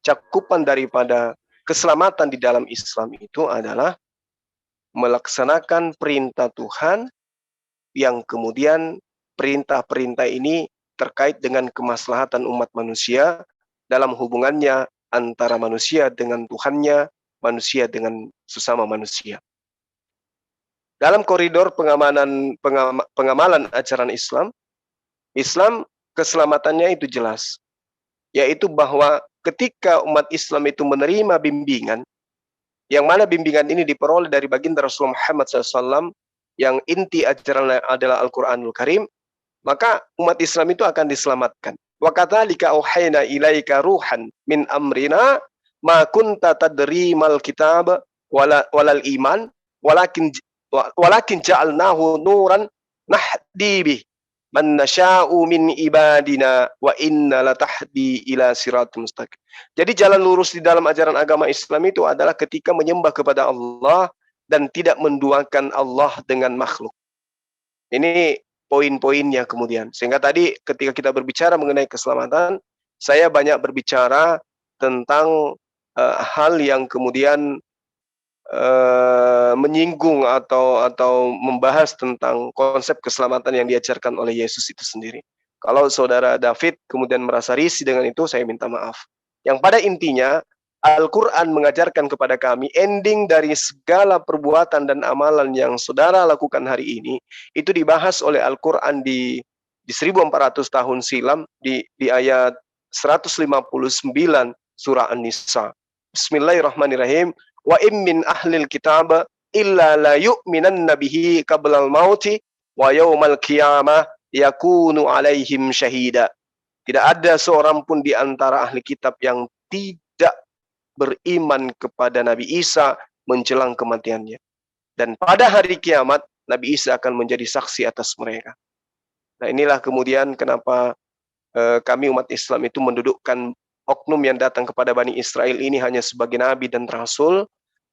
cakupan daripada keselamatan di dalam Islam itu adalah melaksanakan perintah Tuhan yang kemudian perintah-perintah ini terkait dengan kemaslahatan umat manusia dalam hubungannya antara manusia dengan Tuhannya, manusia dengan sesama manusia. Dalam koridor pengamalan ajaran Islam keselamatannya itu jelas, yaitu bahwa ketika umat Islam itu menerima bimbingan, yang mana bimbingan ini diperoleh dari baginda Rasulullah Muhammad SAW, yang inti ajarannya adalah Al-Quranul Karim, maka umat Islam itu akan diselamatkan. Wa kadzalika auhayna ilaika ruhan min amrina ma kunta tadri mal kitab walal iman walakin ja'alnahu nuran nahdi bih man nasha'u min ibadina wa inna latahdi ila siratal mustaqim. Jadi jalan lurus di dalam ajaran agama Islam itu adalah ketika menyembah kepada Allah dan tidak menduakan Allah dengan makhluk. Ini poin-poinnya kemudian. Sehingga tadi ketika kita berbicara mengenai keselamatan, saya banyak berbicara tentang hal yang kemudian menyinggung atau membahas tentang konsep keselamatan yang diajarkan oleh Yesus itu sendiri. Kalau saudara David kemudian merasa risih dengan itu, saya minta maaf. Yang pada intinya, Al-Quran mengajarkan kepada kami ending dari segala perbuatan dan amalan yang saudara lakukan hari ini, itu dibahas oleh Al-Quran di 1400 tahun silam, di ayat 159 surah An-Nisa. Bismillahirrahmanirrahim. Wa min ahlil kitab illa la yu'minanna bihi qablal mauti wa yaumal qiyamah yakunu alaihim syahida. Tidak ada seorang pun di antara ahli kitab yang tidak beriman kepada Nabi Isa menjelang kematiannya. Dan pada hari kiamat Nabi Isa akan menjadi saksi atas mereka. Nah, inilah kemudian kenapa kami umat Islam itu mendudukkan oknum yang datang kepada Bani Israel ini hanya sebagai nabi dan rasul,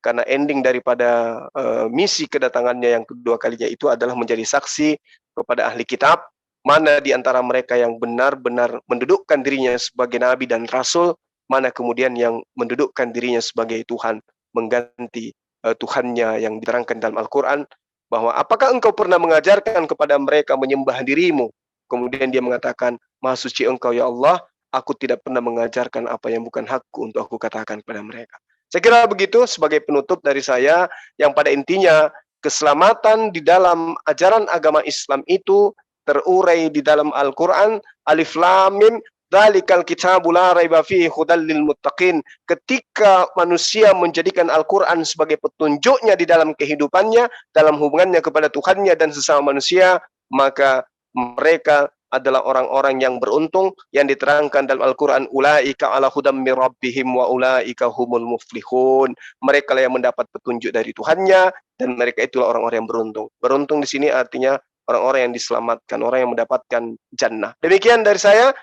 karena ending daripada misi kedatangannya yang kedua kalinya itu adalah menjadi saksi kepada ahli kitab, mana di antara mereka yang benar-benar mendudukkan dirinya sebagai nabi dan rasul, mana kemudian yang mendudukkan dirinya sebagai Tuhan, mengganti Tuhannya yang diterangkan dalam Al-Quran, bahwa apakah engkau pernah mengajarkan kepada mereka menyembah dirimu? Kemudian dia mengatakan, Maha suci engkau ya Allah, aku tidak pernah mengajarkan apa yang bukan hakku untuk aku katakan kepada mereka. Saya kira begitu sebagai penutup dari saya, yang pada intinya keselamatan di dalam ajaran agama Islam itu terurai di dalam Al-Quran, Alif Lam Mim, Dzalikal kitabu la raiba fihi hudal lil muttaqin. Ketika manusia menjadikan Al-Quran sebagai petunjuknya di dalam kehidupannya, dalam hubungannya kepada Tuhannya dan sesama manusia, maka mereka adalah orang-orang yang beruntung, yang diterangkan dalam Al-Quran, ulaika ala hudam min rabbihim wa ulaika humul muflihun. Mereka yang mendapat petunjuk dari Tuhannya, dan mereka itulah orang-orang yang beruntung. Beruntung di sini artinya orang-orang yang diselamatkan, orang yang mendapatkan jannah. Demikian dari saya.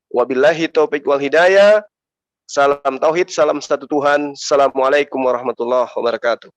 Wabillahi taufiq wal hidayah. Salam tauhid, salam satu Tuhan. Assalamualaikum warahmatullahi wabarakatuh.